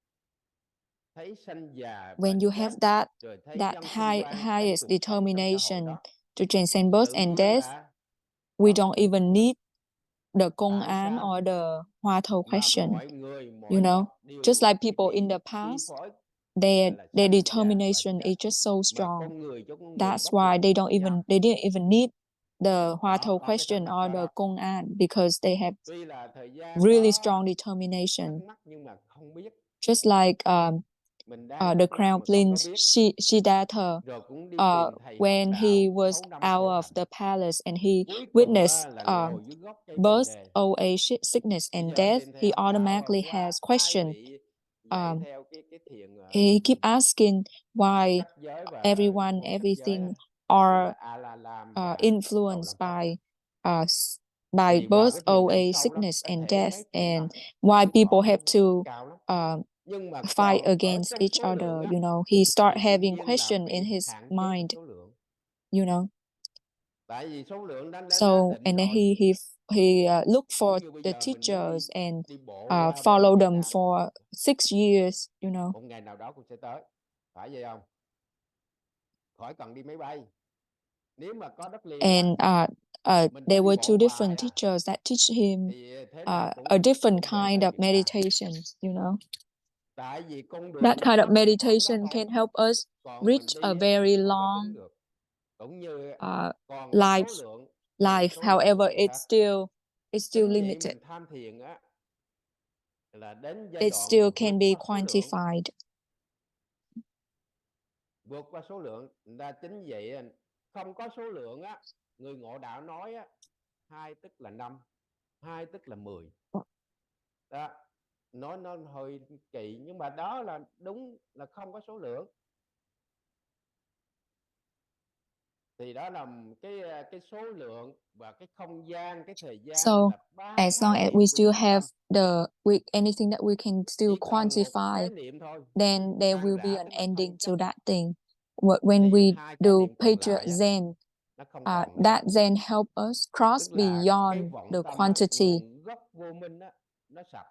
thấy sanh già When bệnh you chết, have that rồi thấy nhân sinh quan trong highest cuộc sống, trong xã hội determination đó, to transcend birth tự and nhiên death, là we có don't cái even need the công tại án sao or the hoa thầu mà question. mọi người, You mọi know, vật đều just like people bị in the chi past, phối their là sanh già determination bệnh is chết. just so Mà strong. con người cho con người That's bất why lực they nhau. didn't even need the hoa Đó, thầu có cái question thắc mắc or đó the đó. công an because they have Tuy là thời gian really đó strong thắc determination. mắc nhưng mà không biết. Just like Mình đang the thắc mắc crown mà không prince có biết. Siddhartha, Rồi cũng đi tìm thầy học when đạo he was 6 năm out 6 of hành. the palace and he Cuối cùng witnessed là ngồi dưới gốc cây Bồ birth, đề. old age, sickness, Bây and giờ death, tìm thầy he học đạo automatically qua has 2 question. vị dạy Um, theo cái thiền he keep asking why sắc giới và everyone, vô sắc giới everything ha. Tức are là A-la-lam và influenced Cầu Lam Phật. by Thì vào birth, cái thiền old định age, sâu lắm, sickness, cái and thể death, mấy triệu năm, and why tuổi people thọ have to cao lắm. Nhưng mà fight còn ở against trong each số lượng other. á, You know, he start thì tự having nhiên là question bị in his hạn chế mind. số lượng. You know, Tại vì số lượng đã so định and then rồi. he looked for Giống như bây the giờ mình muốn teachers and đi bộ qua follow Bắc them Nam, for 6 years. You know, một ngày nào đó cũng sẽ tới, phải vậy không? Khỏi cần đi máy bay. Nếu mà có đất liền and á, mình there có đi were bộ two hoài different à, teachers that teach him thì thế nào cũng a different không về kind tới of Việt Nam. meditation. You know, Tại vì con đường that nó kind of tắt khoảng đó meditation thôi. can help us Còn reach mình a đi á, very mình không có long tính được. Cũng như còn có life. số lượng, nhưng mà số lượng However, nhiều ha. it's still Chính vậy limited. mình tham thiền á, là đến giai It đoạn still mà can vượt be qua số lượng, quantified. vượt qua số lượng. Người ta chính vậy, không có số lượng á, người ngộ đạo nói á, 2 tức là 5, 2 tức là 10. Đó, nói nó hơi kỳ nhưng mà đó là đúng, là không có số lượng. Thì đó là cái số lượng và cái không gian, cái thời gian So là 3 as long khái as niệm we của still trung have tâm. anything that we can still Chỉ cần một quantify, khái niệm thôi, then there tan will be rã an tức là ending không to chấp, that thing. When thì we 2 khái do niệm còn lại á, Zen, nó không còn nữa. that Zen help us cross Tức là cái beyond vọng the tâm á, quantity. nguồn gốc vô minh á, nó sạch.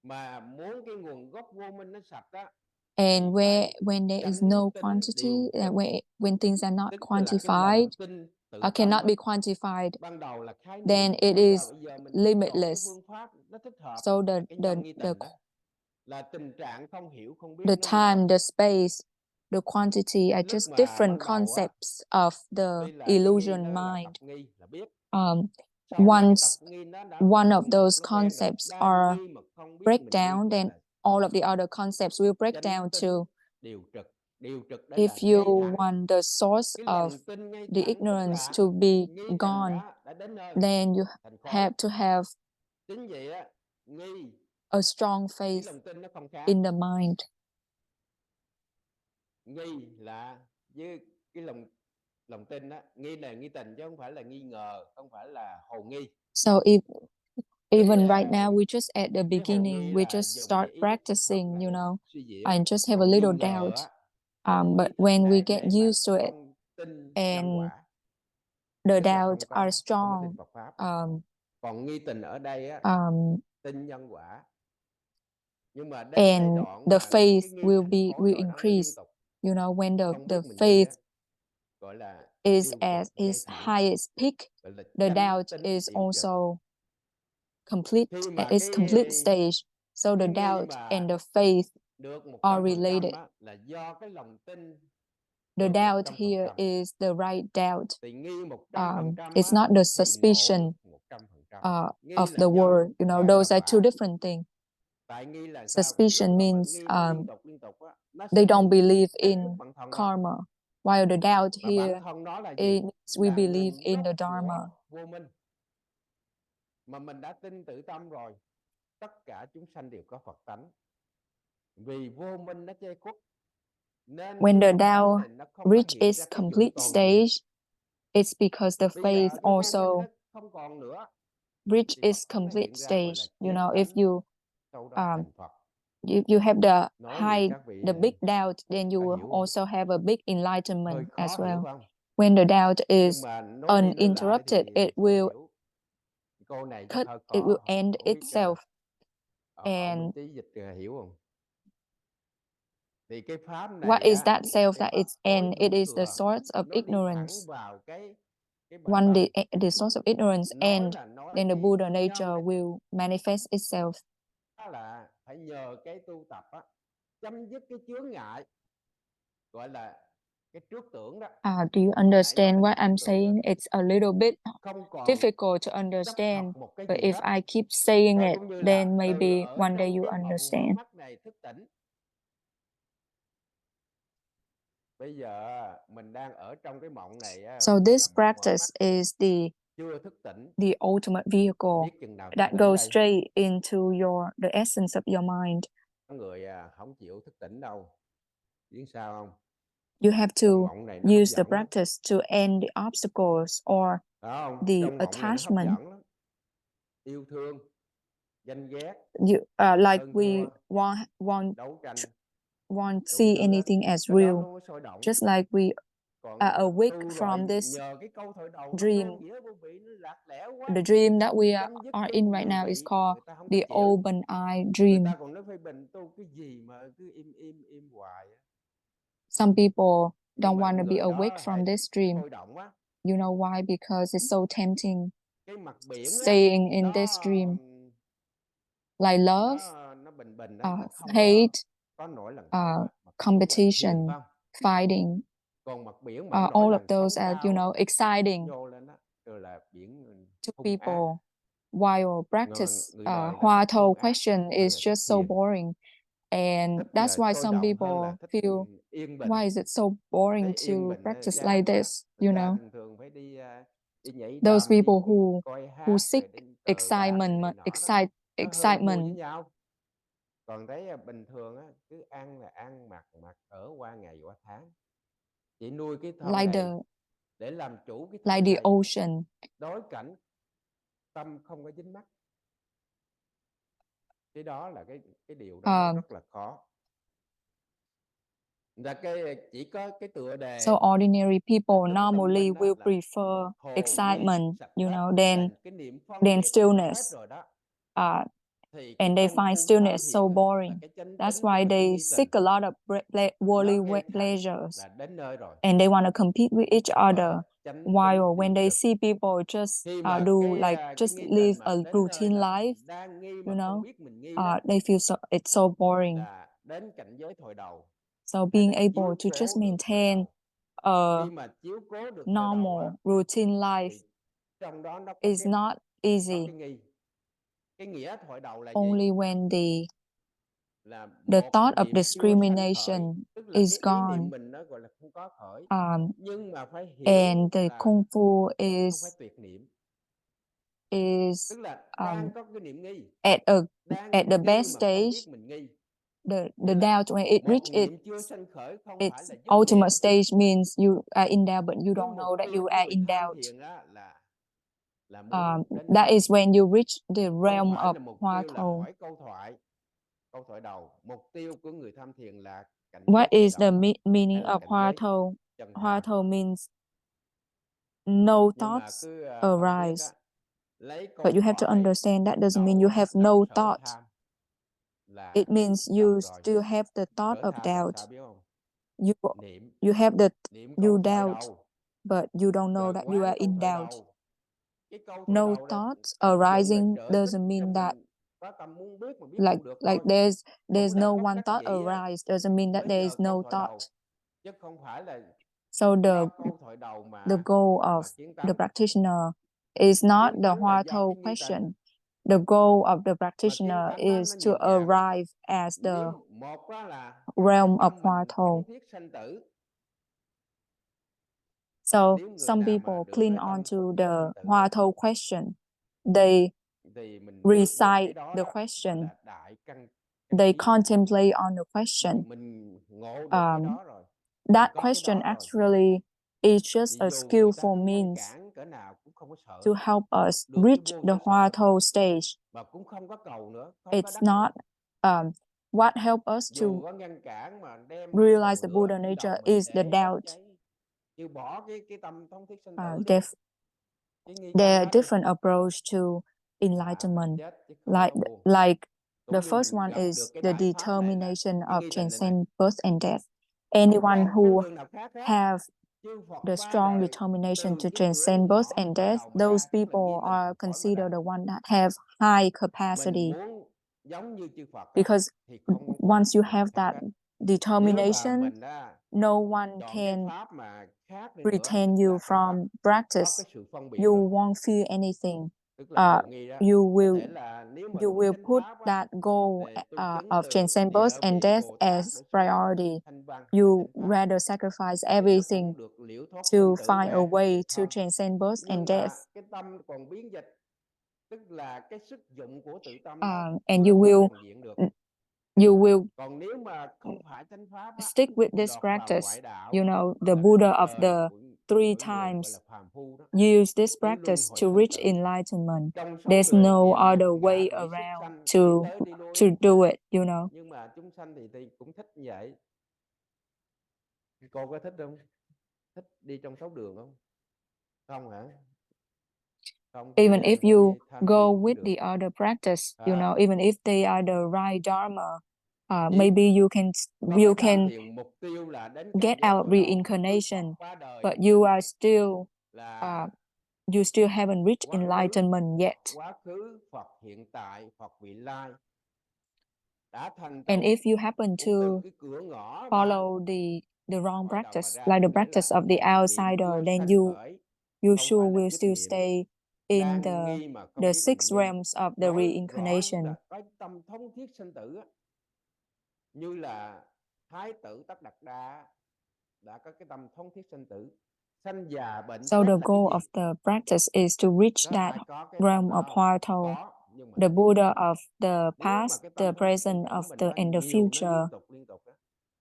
Mà muốn cái nguồn gốc vô minh nó sạch á, And thì phải when there is chánh no tín quantity, điều trực. when things are not Tức là cái quantified, lòng tin tự tâm cannot á, be quantified, ban đầu là khái then niệm, it nhưng is mà bây giờ mình chọn cái limitless. phương pháp nó thích hợp, So là cái nhân nghi tình đó, là tình trạng không hiểu không biết the nó liên tục. time, the space, the quantity are Lúc just mà different ban đầu á, concepts of the tuy là cái nghi illusion nó là mind. tập nghi là biết. Um, Sau mấy cái once tập nghi nó đã one of thuần thục, those nó quen rồi, concepts đang are nghi mà không biết break mình nghi down, gọi then là all of the other concepts will break chánh down tín to, điều trực. Điều trực đây là if you ngay thẳng. want the source Cái of lòng tin ngay the thẳng tức ignorance là to be nghi tình gone, đã đến nơi then you thành khối. have to have Chính vậy á, nghi a strong cái faith lòng tin nó không khác. in the mind. Nghi là với cái lòng tin á, nghi là nghi tình chứ không phải là nghi ngờ, không phải là hồ nghi. So if even Cái, right now, we just at the cái hồ beginning, nghi we là just dùng start cái ý thức practicing, học you này know, suy diễn. and just have a Còn nghi little ngờ doubt. á, dùng But ý thức when we get để mà used to it không tin and nhân quả, the tức là doubts are không có strong, tin Phật pháp. Còn nghi tình ở đây á, tin nhân quả. Nhưng mà đến giai and đoạn the mà faith cái nghi will thành khối will rồi đó, nó liên increase. tục You know, when không the biết mình nghi faith á, gọi là is điều at trực ngay its thẳng, highest peak, gọi là the chánh doubt tín is điều trực. also complete Khi at mà its complete stage. So the cái nghi doubt mà and the faith được are 100% related. á, là do cái lòng tin The được doubt 100%. here is the right doubt. Thì nghi 100% It's á, not the thì ngộ suspicion được 100%. Nghi of là the nhân word. You know, quả là those are two quả. different things. Tại nghi là sao? Lúc Suspicion mà means nghi nó liên tục á, nó they sẽ don't believe đánh in thức bản thân đó. karma, while the doubt Mà bản here thân đó là gì? is we Là believe nguồn in gốc the của dharma. vô minh. Mà mình đã tin tự tâm rồi, tất cả chúng sanh đều có Phật tánh. Vì vô minh nó che khuất, nên When cái the Phật tánh doubt này nó không có reach hiện its ra cái complete sự tồn diệt. stage, it's because the Bây faith giờ cái vô minh also nó không còn nữa, reach thì Phật its tánh nó complete hiện ra gọi stage. là You chánh know, if tánh, you sau đó thành Phật. If you have the Nói gì high, các vị the big doubt, then you có will hiểu không? also have a big Hơi enlightenment as khó hiểu well. không? When the doubt Nhưng is mà nói đi nói lại uninterrupted, thì it sẽ will hiểu. Câu này chắc cut, hơi it will khó, end không biết itself. ông And Minh Trí dịch hiểu không? Thì cái pháp what này is á, that là self cái that pháp it's tối and it thượng is the thừa. source of Nó đi ignorance. thẳng vào cái bản One tâm. the source of ignorance Nói and là nói then the cái Buddha nhân nature này. will manifest itself. Đó là phải nhờ cái tu tập á, chấm dứt cái chướng ngại, gọi là cái trước tưởng đó. Do you understand what I'm saying? It's a little bit Không còn difficult to chấp understand, học một cái but gì if hết. I keep saying Và it, cũng như then là maybe ở one day trong you cái mộng understand. mắt này thức tỉnh. Bây giờ mình đang ở trong cái mộng này á, So gọi this là mộng mở practice mắt, is chưa thức tỉnh. the ultimate vehicle Biết chừng nào thức that tỉnh goes đây? straight into the essence of your mind. Có người không chịu thức tỉnh đâu. Biết sao không? You have Trong to mộng này nó hấp use the dẫn lắm. practice to end the obstacles or Đó không? the Trong mộng này nó hấp attachment. dẫn lắm. Yêu thương, ganh ghét, Like hơn we thua, won't đấu tranh, see thứ hết. anything as Cái đó real. nó sôi động. Just like we Còn are awake tu from rồi this nhờ cái câu thoại đầu nó dream. mang nghĩa vô vị, nó lạc lẽo quá. The dream that we Chấm dứt are rất in right nhiều now is vị, called người ta không có the chịu. open eye Người dream. ta còn nói phê bình tu cái gì mà cứ im hoài á. Some people Nhưng don't mà want to be người awake đó from this dream. sôi động á. You know why? Because it's so tempting. Cái mặt biển á, Staying in this dream, like love, nó bình á, nó không hate, có nổi lần sóng á. Mặt biển là competition, hiền, phải không? fighting, Còn mặt biển mà nổi all of lần those sóng are, cao exciting nhô lên á, rồi là biển to hung ác. people. While practice Người đời nó Hoa thích Thou hung ác question hơn is là thích just so hiền. boring. And Thích that's why sôi some động hơn là people thích feel, yên bình. why is it so boring Thấy yên to bình practice chán like quá. this? Người ta thường phải đi nhảy Those đầm, đi people who coi who hát, seek rồi đi cờ bạc excitement, này nọ đó. Nó hơn thua với excitement. nhau. Còn thấy bình thường á, cứ ăn là ăn, mặc ở qua ngày qua tháng. Chỉ nuôi cái thân Like này để làm chủ cái thân like the này. ocean. Đối cảnh tâm không có dính mắc. Cái đó là cái điều đó nó rất là khó. Là chỉ có cái tựa đề. So ordinary people Đứng tâm normally minh đó will là prefer hồ excitement, sạch hết, than cái niệm phân than biệt hết stillness. rồi đó. Thì And they find stillness so boring. That's why they seek a lot of worldly pleasures. Là đến nơi rồi. And they want to compete with each other. While when they see people just just live a routine life, they feel it's so boring. Là đến cảnh giới thổi đầu. So being able to just maintain a normal routine life is not easy. Cái nghĩa thổi đầu là only gì? when the thought of discrimination is gone, mình nó gọi là không có khởi. Nhưng mà phải hiểu and the là kung fu không phải is tuyệt niệm. is Tức là đang có cái niệm nghi. at the best stage. The doubt when it reaches its ultimate stage means you are in doubt, but you don't know that you are in doubt. That is when you reach the realm of Hoa Thou. Câu thoại đầu, mục tiêu của người tham thiền là cảnh What giới is the meaning là of Hoa Thou? chân Hoa thành. Thou means no Nhưng thoughts mà arise. lấy câu But you have to thoại understand that doesn't mean you đầu have đặt no sở thought. tham là It means lầm you rồi. still have the thought Sở of tham là doubt. sao biết không? Niệm. You have Niệm you câu thoại doubt, đầu. but you don't know Rồi that you quán are câu in thoại doubt. đầu. Cái câu thoại No đầu là thoughts tác dụng là arising trợ giúp doesn't cho mean that mình có tâm muốn biết mà biết like không được like thôi. there's Không no là one bất thought đắc dĩ á, arise doesn't mean that mới there nhờ is câu no thoại thought. đầu. Chứ không phải là So do câu thoại đầu the goal of chiến the tấn. practitioner is not Chiến the tấn là Hoa do Thou cái nghi question. tình. The goal of the Mà chiến practitioner thắng đó is nó to nhịp nhàng lắm. arrive as the Nếu một đó là realm of tâm Hoa mình Thou. không thiết sanh tử. So Nếu người some nào mà people được cling cái tâm on to không the có sanh tử Hoa Thou question. They thì mình bước được recite cái đó the đó, question. là đại căn They trí. contemplate on the question. Mình ngộ được cái đó rồi. That Có cái question đó rồi. actually is just a Ví dụ người ta skillful có ngăn means cản cỡ nào cũng không có sợ. to help us Được cái reach buông the cái Hoa sợ. Thou stage. Mà cũng không có cầu nữa, không có It's đắc nữa. not what help us to Dù có ngăn cản mà đem realize the lửa Buddha trong nature đầu mình is the để hết doubt. cháy, chứ bỏ cái tâm thông thiết sinh tử đi. Cái nghi There căn are hết đi. different approach to Là enlightenment. chết chứ không có Like buồn. the Cũng như first mình one gặp is được cái the đại pháp này là determination cái of nghi tình này này. transcend birth and death. Không Anyone còn con who đường nào khác hết. have Chư Phật the qua strong đời determination từ to cái cửa transcend birth nhỏ and ngoài death, đầu mà those ra, tức là nghi people tình are từ cõi mà considered ra. the one that have high Mình capacity. muốn giống như chư Phật á, Because thì không có còn once you đường nào have khác that hết. Nếu mà determination, mình no one chọn cái can pháp mà khác đi nữa, retain tức you là cái pháp from có practice. cái sự phân biệt You rồi, won't feel anything. tức là vô nghi đó. You Có will thể là nếu mà you đúng will chánh put pháp á, that goal thì tôi chứng of từ transcend birth địa and vị death Bồ Tát as để xuống priority. thanh văn You chánh pháp, rather sacrifice thì nó everything không được liễu thoát to sinh tử find a bạc way thì to không. transcend birth Nhưng and death. mà cái tâm còn biến dịch, tức là cái sức dụng của tự tâm And nó you không will còn diện được. Còn nếu mà không phải chánh pháp á, stick with this lọt vào practice. ngoại đạo, You know, the là Buddha cuộc of đời the của three người gọi times là phàm phu đó, use this cứ luân practice hồi to sinh reach tử. enlightenment. Trong sáu There's đường no tiền other nghiệp ngạ way quỷ súc around sanh đi tới đi to lui. do it, you know. Nhưng mà chúng sanh thì cũng thích như vậy. Cô có thích không? Thích đi trong sáu đường không? Không hả? Không, Even if you tham go thiền cũng with được. the other practice, you know, even if they are the right dharma, Chỉ maybe you có cái tham can thiền mục tiêu là đến get cảnh giới out tối đầu, reincarnation, qua đời but you are still là you still haven't reached quá khứ, enlightenment yet. quá khứ, Phật hiện tại, Phật vị lai đã thành And tựu. if you happen Cũng từ to cái cửa ngõ follow the wrong khỏi đầu mà practice, ra, like the có nghĩa practice là of the một niệm outsider, vừa then sanh khởi, you không sure phải là will dứt still niệm. stay in Đang nghi mà không the biết là six mình nghi. realms of the Nói rõ reincarnation. là cái tâm thống thiết sinh tử á, như là Thái tử Tất Đạt Đa đã có cái tâm thống thiết sinh tử. Sanh già bệnh So chết the là goal cái of gì? the practice is to reach Có that ai có cái realm tâm of đó không? Huarto, Có, nhưng mà the nó Buddha of the nếu mà past, cái the tâm thống thiết sinh present, tử of mình the nó and the nhiều, nó future liên tục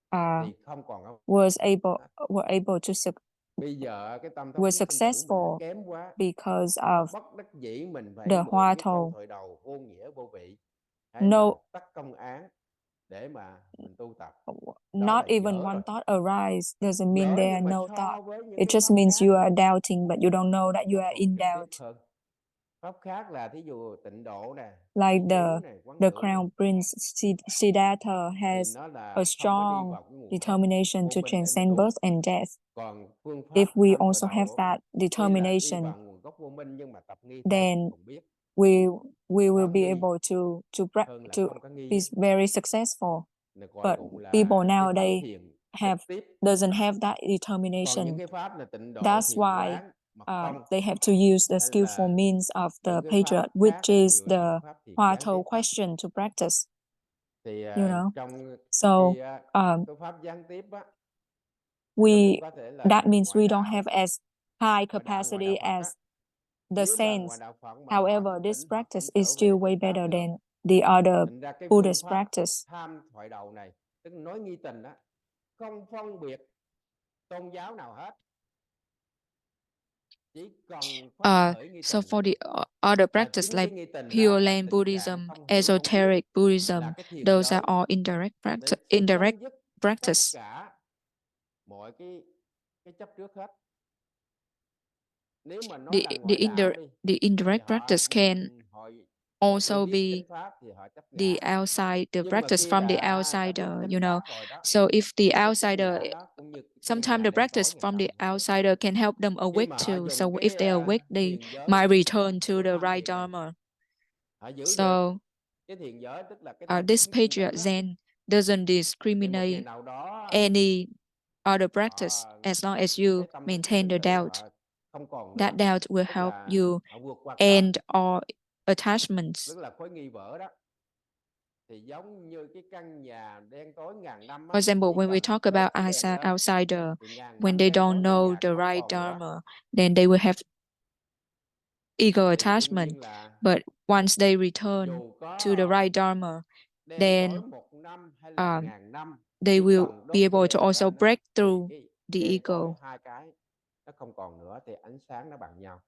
á, thì không còn không. were able to Bây giờ cái tâm thống were thiết sinh tử mình nó successful kém quá, because mà of bất đắc dĩ mình phải the mượn cái câu Huarto. thoại đầu vô nghĩa vô vị, hay là No, một tắc công án để mà mình tu tập. Đó not là even dở one rồi. thought arise doesn't mean Dở there nhưng are mà no so thought. với những It cái just pháp means khác you are doubting, but you don't know that you nó are còn in trực tiếp doubt. hơn. Pháp khác là thí dụ tịnh độ nè, Like thiền quán nè, quán the tưởng Crown nè, Prince Siddhartha thì has nó là a không có đi strong vào cái nguồn cội determination vô to minh để mà transcend tu. birth and death. Còn phương If pháp we tham thoại also have đầu that tuy là đi determination, vào nguồn gốc vô minh nhưng mà tập nghi thôi then chứ còn biết. we will Có be nghi able hơn là to không có nghi be á. very successful. Được gọi But cũng là people cái pháp nowadays thiền have trực tiếp. doesn't have that Còn những determination. cái pháp là tịnh độ, That's thiền why quán, mật tông they have to use the hay skillful là means of the những cái patriot, pháp which khác á, is đều là the những pháp thiền gián Huarto tiếp. question to practice. Thì You know, trong so khi cái pháp gián tiếp á, nó cũng có thể là that means ngoại we don't đạo, have as high ngoại capacity đạo Phật á. as the Nếu mà saints. ngoại đạo Phật mà họ However, thức this tỉnh, họ practice cũng is trở still về way chánh pháp better được. than the other Thành ra cái phương Buddhist pháp practice. tham thoại đầu này, tức nói nghi tình đó, không phân biệt tôn giáo nào hết, chỉ cần phát khởi nghi So tình for the other là practice chính like cái nghi tình đó Pure là Land tình Buddhism, trạng không hiểu không biết, Esoteric Buddhism, là cái thiền those are giới all để sẽ indirect chấm dứt tất practice. cả mọi cái chấp trước hết. Nếu mà nói là ngoại đạo đi, The thì indirect practice can họ chưa also biết be chánh pháp thì họ chấp the ngã. outside, the Nhưng mà practice khi from the đã outsider, biết chánh you know. pháp rồi đó, So if the thì cái chấp outsider, ngã đó cũng như con sometimes nhà the đen practice tối ngày from the đông ngày tây. outsider can help them Khi awake mà họ too. So dùng if cái they awake, they thiền giới, might return to của the tham right thiền này, dharma. họ giữ được So cái thiền giới, tức là cái tâm this thông thiết sinh patriot tử á. Zen doesn't Thì một discriminate ngày nào đó any other practice họ as long as you cái tâm thông thiết maintain sinh the tử doubt. họ không còn That nữa, doubt will tức help là you họ vượt qua cái đó, end all attachments. tức là khối nghi vỡ đó. Thì giống như cái căn nhà đen tối ngàn năm For á, example, chỉ when we cần talk đốt about cái đèn lên outsider, thì ngàn when năm they đen don't tối căn know nhà the không right còn nữa. dharma, then they will have ego Thì đương attachment. nhiên là But once they return dù to the có right dharma, đen then tối 1 năm hay là uh, ngàn năm, they chỉ will cần be đốt cái able to đèn also lên á, break thì through cái the đen tối ego. hai cái nó không còn nữa, thì ánh sáng nó bằng nhau.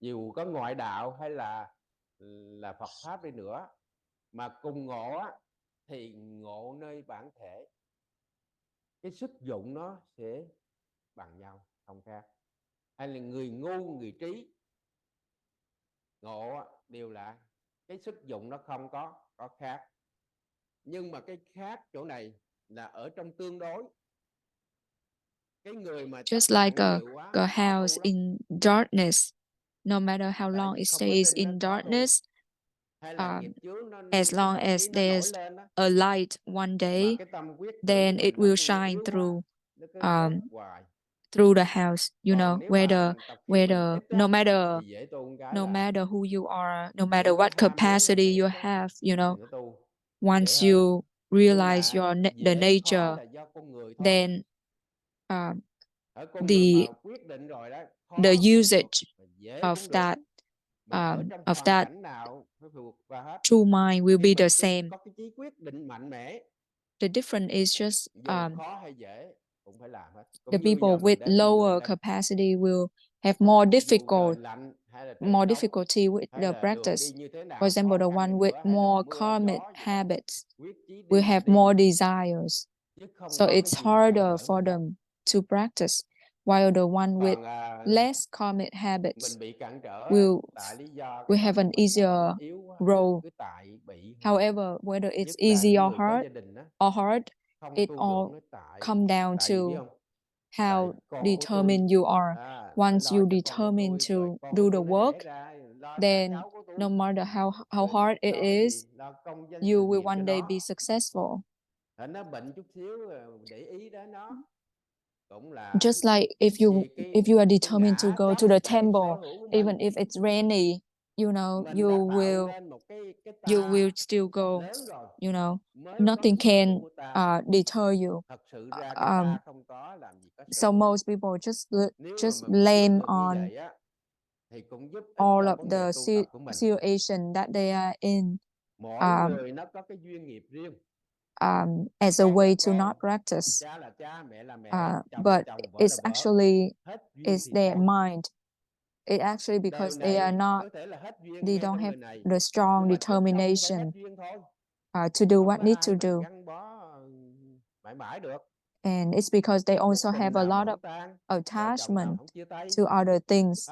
Dù có ngoại đạo hay là Phật pháp đi nữa mà cùng ngộ á, thì ngộ nơi bản thể. Cái sức dụng nó sẽ bằng nhau, không khác. Hay là người ngu, người trí ngộ đều là cái sức dụng nó không có khác. Nhưng mà cái khác chỗ này là ở trong tương đối. Cái người mà Just like nhiều quá, a house in darkness, no matter how long it stays in darkness, as long as there's a light one day, then it will shine through through the house. You know, whether no matter who you are, no matter what capacity you have, you know, once you realize the nature, then the usage of that true mind will be the same. The difference is just the people with lower capacity will have more difficulty with the practice. For example, the one with more karmic habits will have more desires. So it's harder for them to practice, while the one with less karmic habits will have an easier role. However, whether it's easy or hard, it all comes down to how determined you are. Once you determine to do the work, then no matter how hard it is, you will one day be successful. Just like if you are determined to go to the temple, even if it's rainy, you know, you will still go. You know, nothing can deter you. So most people just blame on all of the situation that they are in as a way to not practice. But it's actually their mind. It actually because they don't have the strong determination to do what need to do. And it's because they also have a lot of attachment to other things.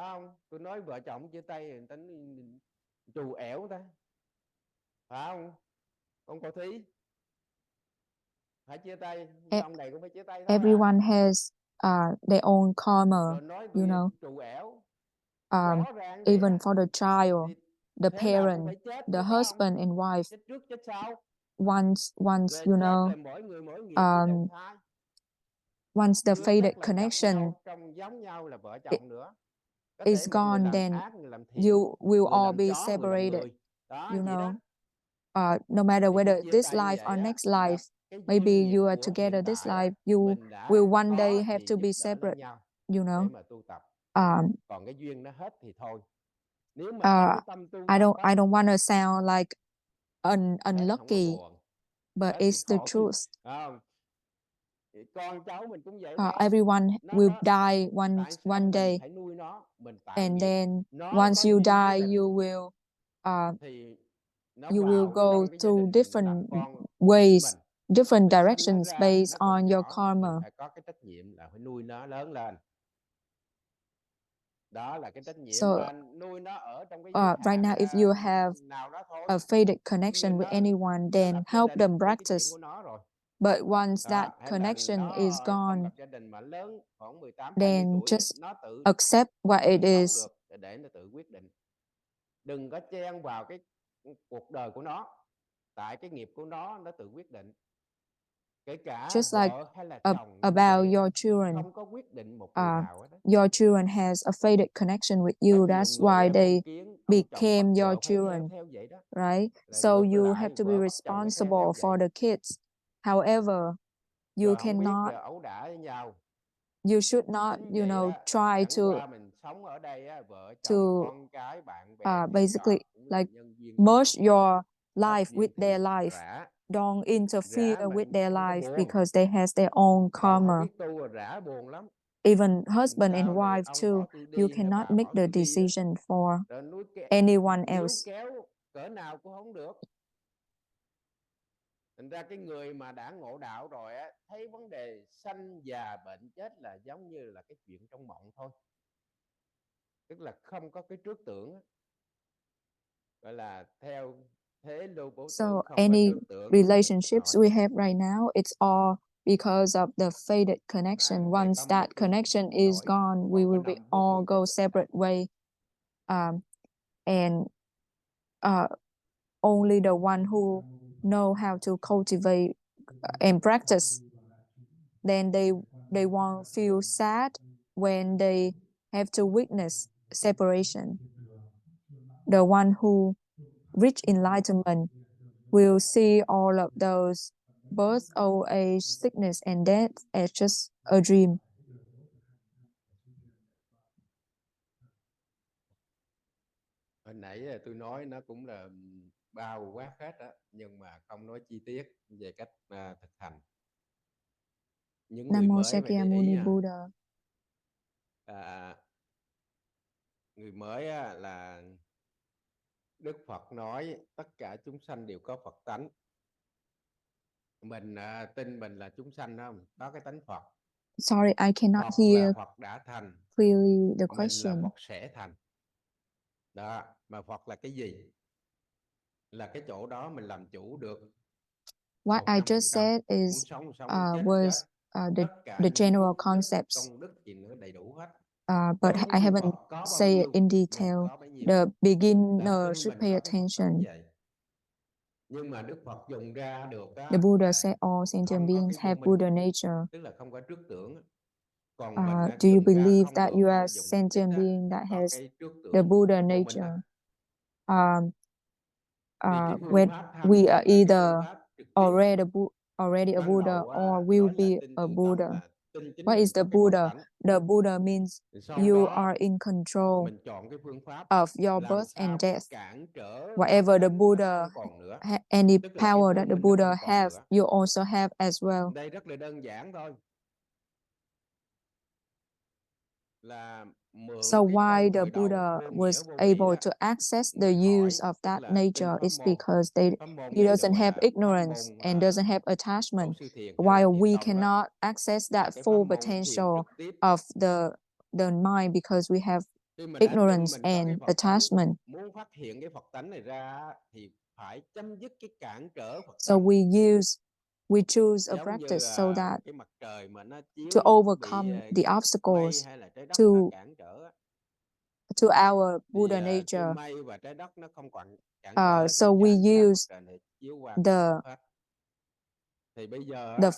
Everyone has their own karma, you know. Even for the child, the parent, the husband and wife, once you know, once the faded connection is gone, then you will all be separated, you know. No matter whether this life or next life, maybe you are together this life, you will one day have to be separate, you know. I don't want to sound like unlucky, but it's the truth. Everyone will die one day, and then once you die, you will go to different ways, different directions based on your karma. So right now, if you have a faded connection with anyone, then help them practice. But once that connection is gone, then just accept what it is. Đừng có chen vào cái cuộc đời của nó, tại cái nghiệp của nó tự quyết định. Just like about your children, your children has a faded connection with you. That's why they became your children, right? So you have to be responsible for the kids. However, you should not, you know, try to basically like merge your life with their life. Don't interfere with their life because they has their own karma. Even husband and wife too, you cannot make the decision for anyone else. Thành ra cái người mà đã ngộ đạo rồi á, thấy vấn đề sanh già bệnh chết là giống như là cái chuyện trong mộng thôi, tức là không có cái trước tưởng, gọi là theo thế lưu bố tưởng, So không có any trước tưởng. relationships we have right now, it's all because of the faded connection. Once that connection is gone, we will be all go separate way. And only the one who know how to cultivate and practice, then they won't feel sad when they have to witness separation. The one who reach enlightenment will see all of those birth, old age, sickness, and death as just a dream. Hồi nãy tôi nói nó cũng là bao quát hết á, nhưng mà không nói chi tiết về cách thực hành. Những người Namo mới phải để ý Shakyamuni nha. Buddha. Người mới á, là Đức Phật nói tất cả chúng sanh đều có Phật tánh. Mình tin mình là chúng sanh không? Có cái tánh Phật. Sorry, I cannot Phật hear là Phật đã thành. clearly the Mình là question. Phật sẽ thành. Đó, mà Phật là cái gì? Là cái chỗ đó mình làm chủ được. What I just said is was the general concepts, but I haven't say it in detail. The beginner should pay attention. Nhưng mà Đức Phật dùng ra được The Buddha said all sentient beings have Buddha nature. Tức là không có trước tưởng. Do you believe that you are sentient being that has the Buddha nature? When we are either already a Buddha or will be a Buddha. What is the Buddha? The Buddha means you are in control of your birth and death. Whatever the Buddha, any power that the Buddha have, you also have as well. Đây rất là đơn giản thôi. So why the Buddha was able to access the use of that nature is because he doesn't have ignorance and doesn't have attachment, while we cannot access that full potential of the mind because we have ignorance and attachment. So we choose a practice so that to overcome the obstacles to our Buddha nature. So we use the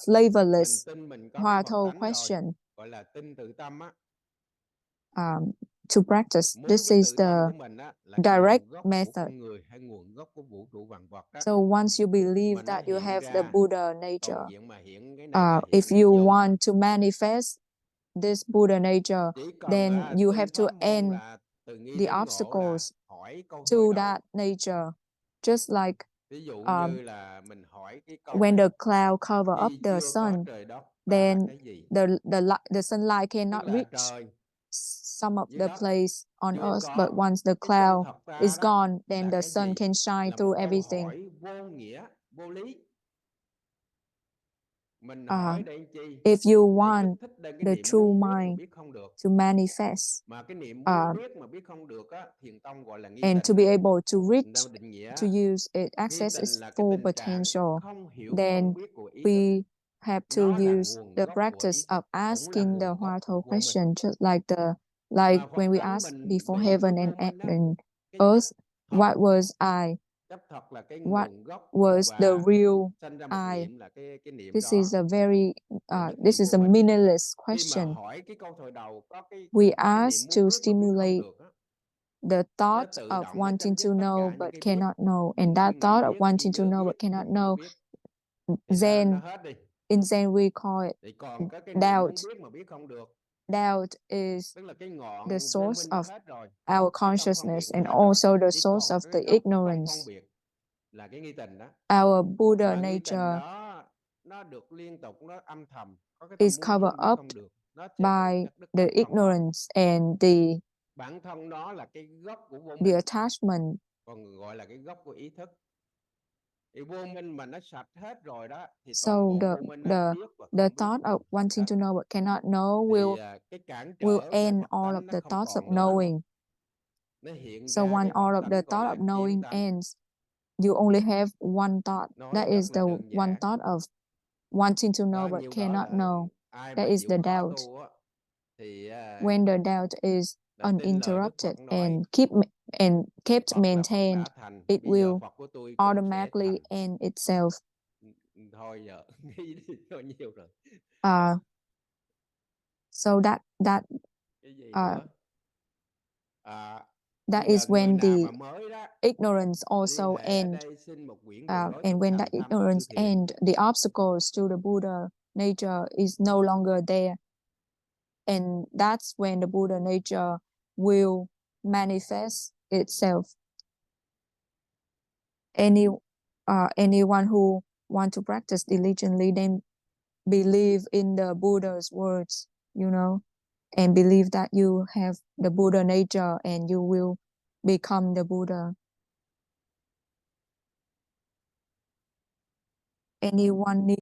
flavorless Hoa Thâu question to practice. This is the direct method. So once you believe that you have the Buddha nature, if you want to manifest this Buddha nature, then you have to end the obstacles to that nature. Just like when the cloud cover up the sun, then the sunlight cannot reach some of the place on earth, but once the cloud is gone, then the sun can shine through everything. If you want the true mind to manifest and to be able to reach, to use it, access its full potential, then we have to use the practice of asking the Hoa Thâu question, just like when we ask before heaven and earth, what was I? What was the real I? This is a meaningless question. We ask to stimulate the thought of wanting to know but cannot know, and that thought of wanting to know but cannot know, Zen, in Zen we call it doubt. Doubt is the source of our consciousness and also the source of the ignorance. Our Buddha nature is covered up by the ignorance and the attachment. Thì vô minh mà nó sạch hết rồi đó thì So toàn bộ vô minh nó biết và the không biết thought of wanting to know but cannot know thì cái cản will trở end Phật all of tánh nó the không thoughts of còn nữa. knowing. Nó hiện So ra when cái all Phật of the tánh gọi thought là of kiến knowing tánh. ends, you only have one thought. Nói That rất is là the đơn one giản. thought of wanting to know Có but nhiêu đó cannot là know. ai That mà is chịu the khó doubt. tu á thì When the doubt is là tin lời Đức uninterrupted Phật nói and kept Phật là Phật maintained, đã thành, it bây giờ will Phật của tôi cũng sẽ automatically thành. end itself. Thôi giờ nghĩ đi có nhiều rồi. So that Cái gì nữa? that Bây giờ is người when nào the mà mới đó ignorance liên also hệ ở end. đây xin một quyển từ nói And thực when that hành tham ignorance siêu thiền. ends, the obstacles to the Buddha nature is no longer there. And that's when the Buddha nature will manifest itself. Anyone who want to practice diligently, then believe in the Buddha's words, and believe that you have the Buddha nature and you will become the Buddha. Anyone need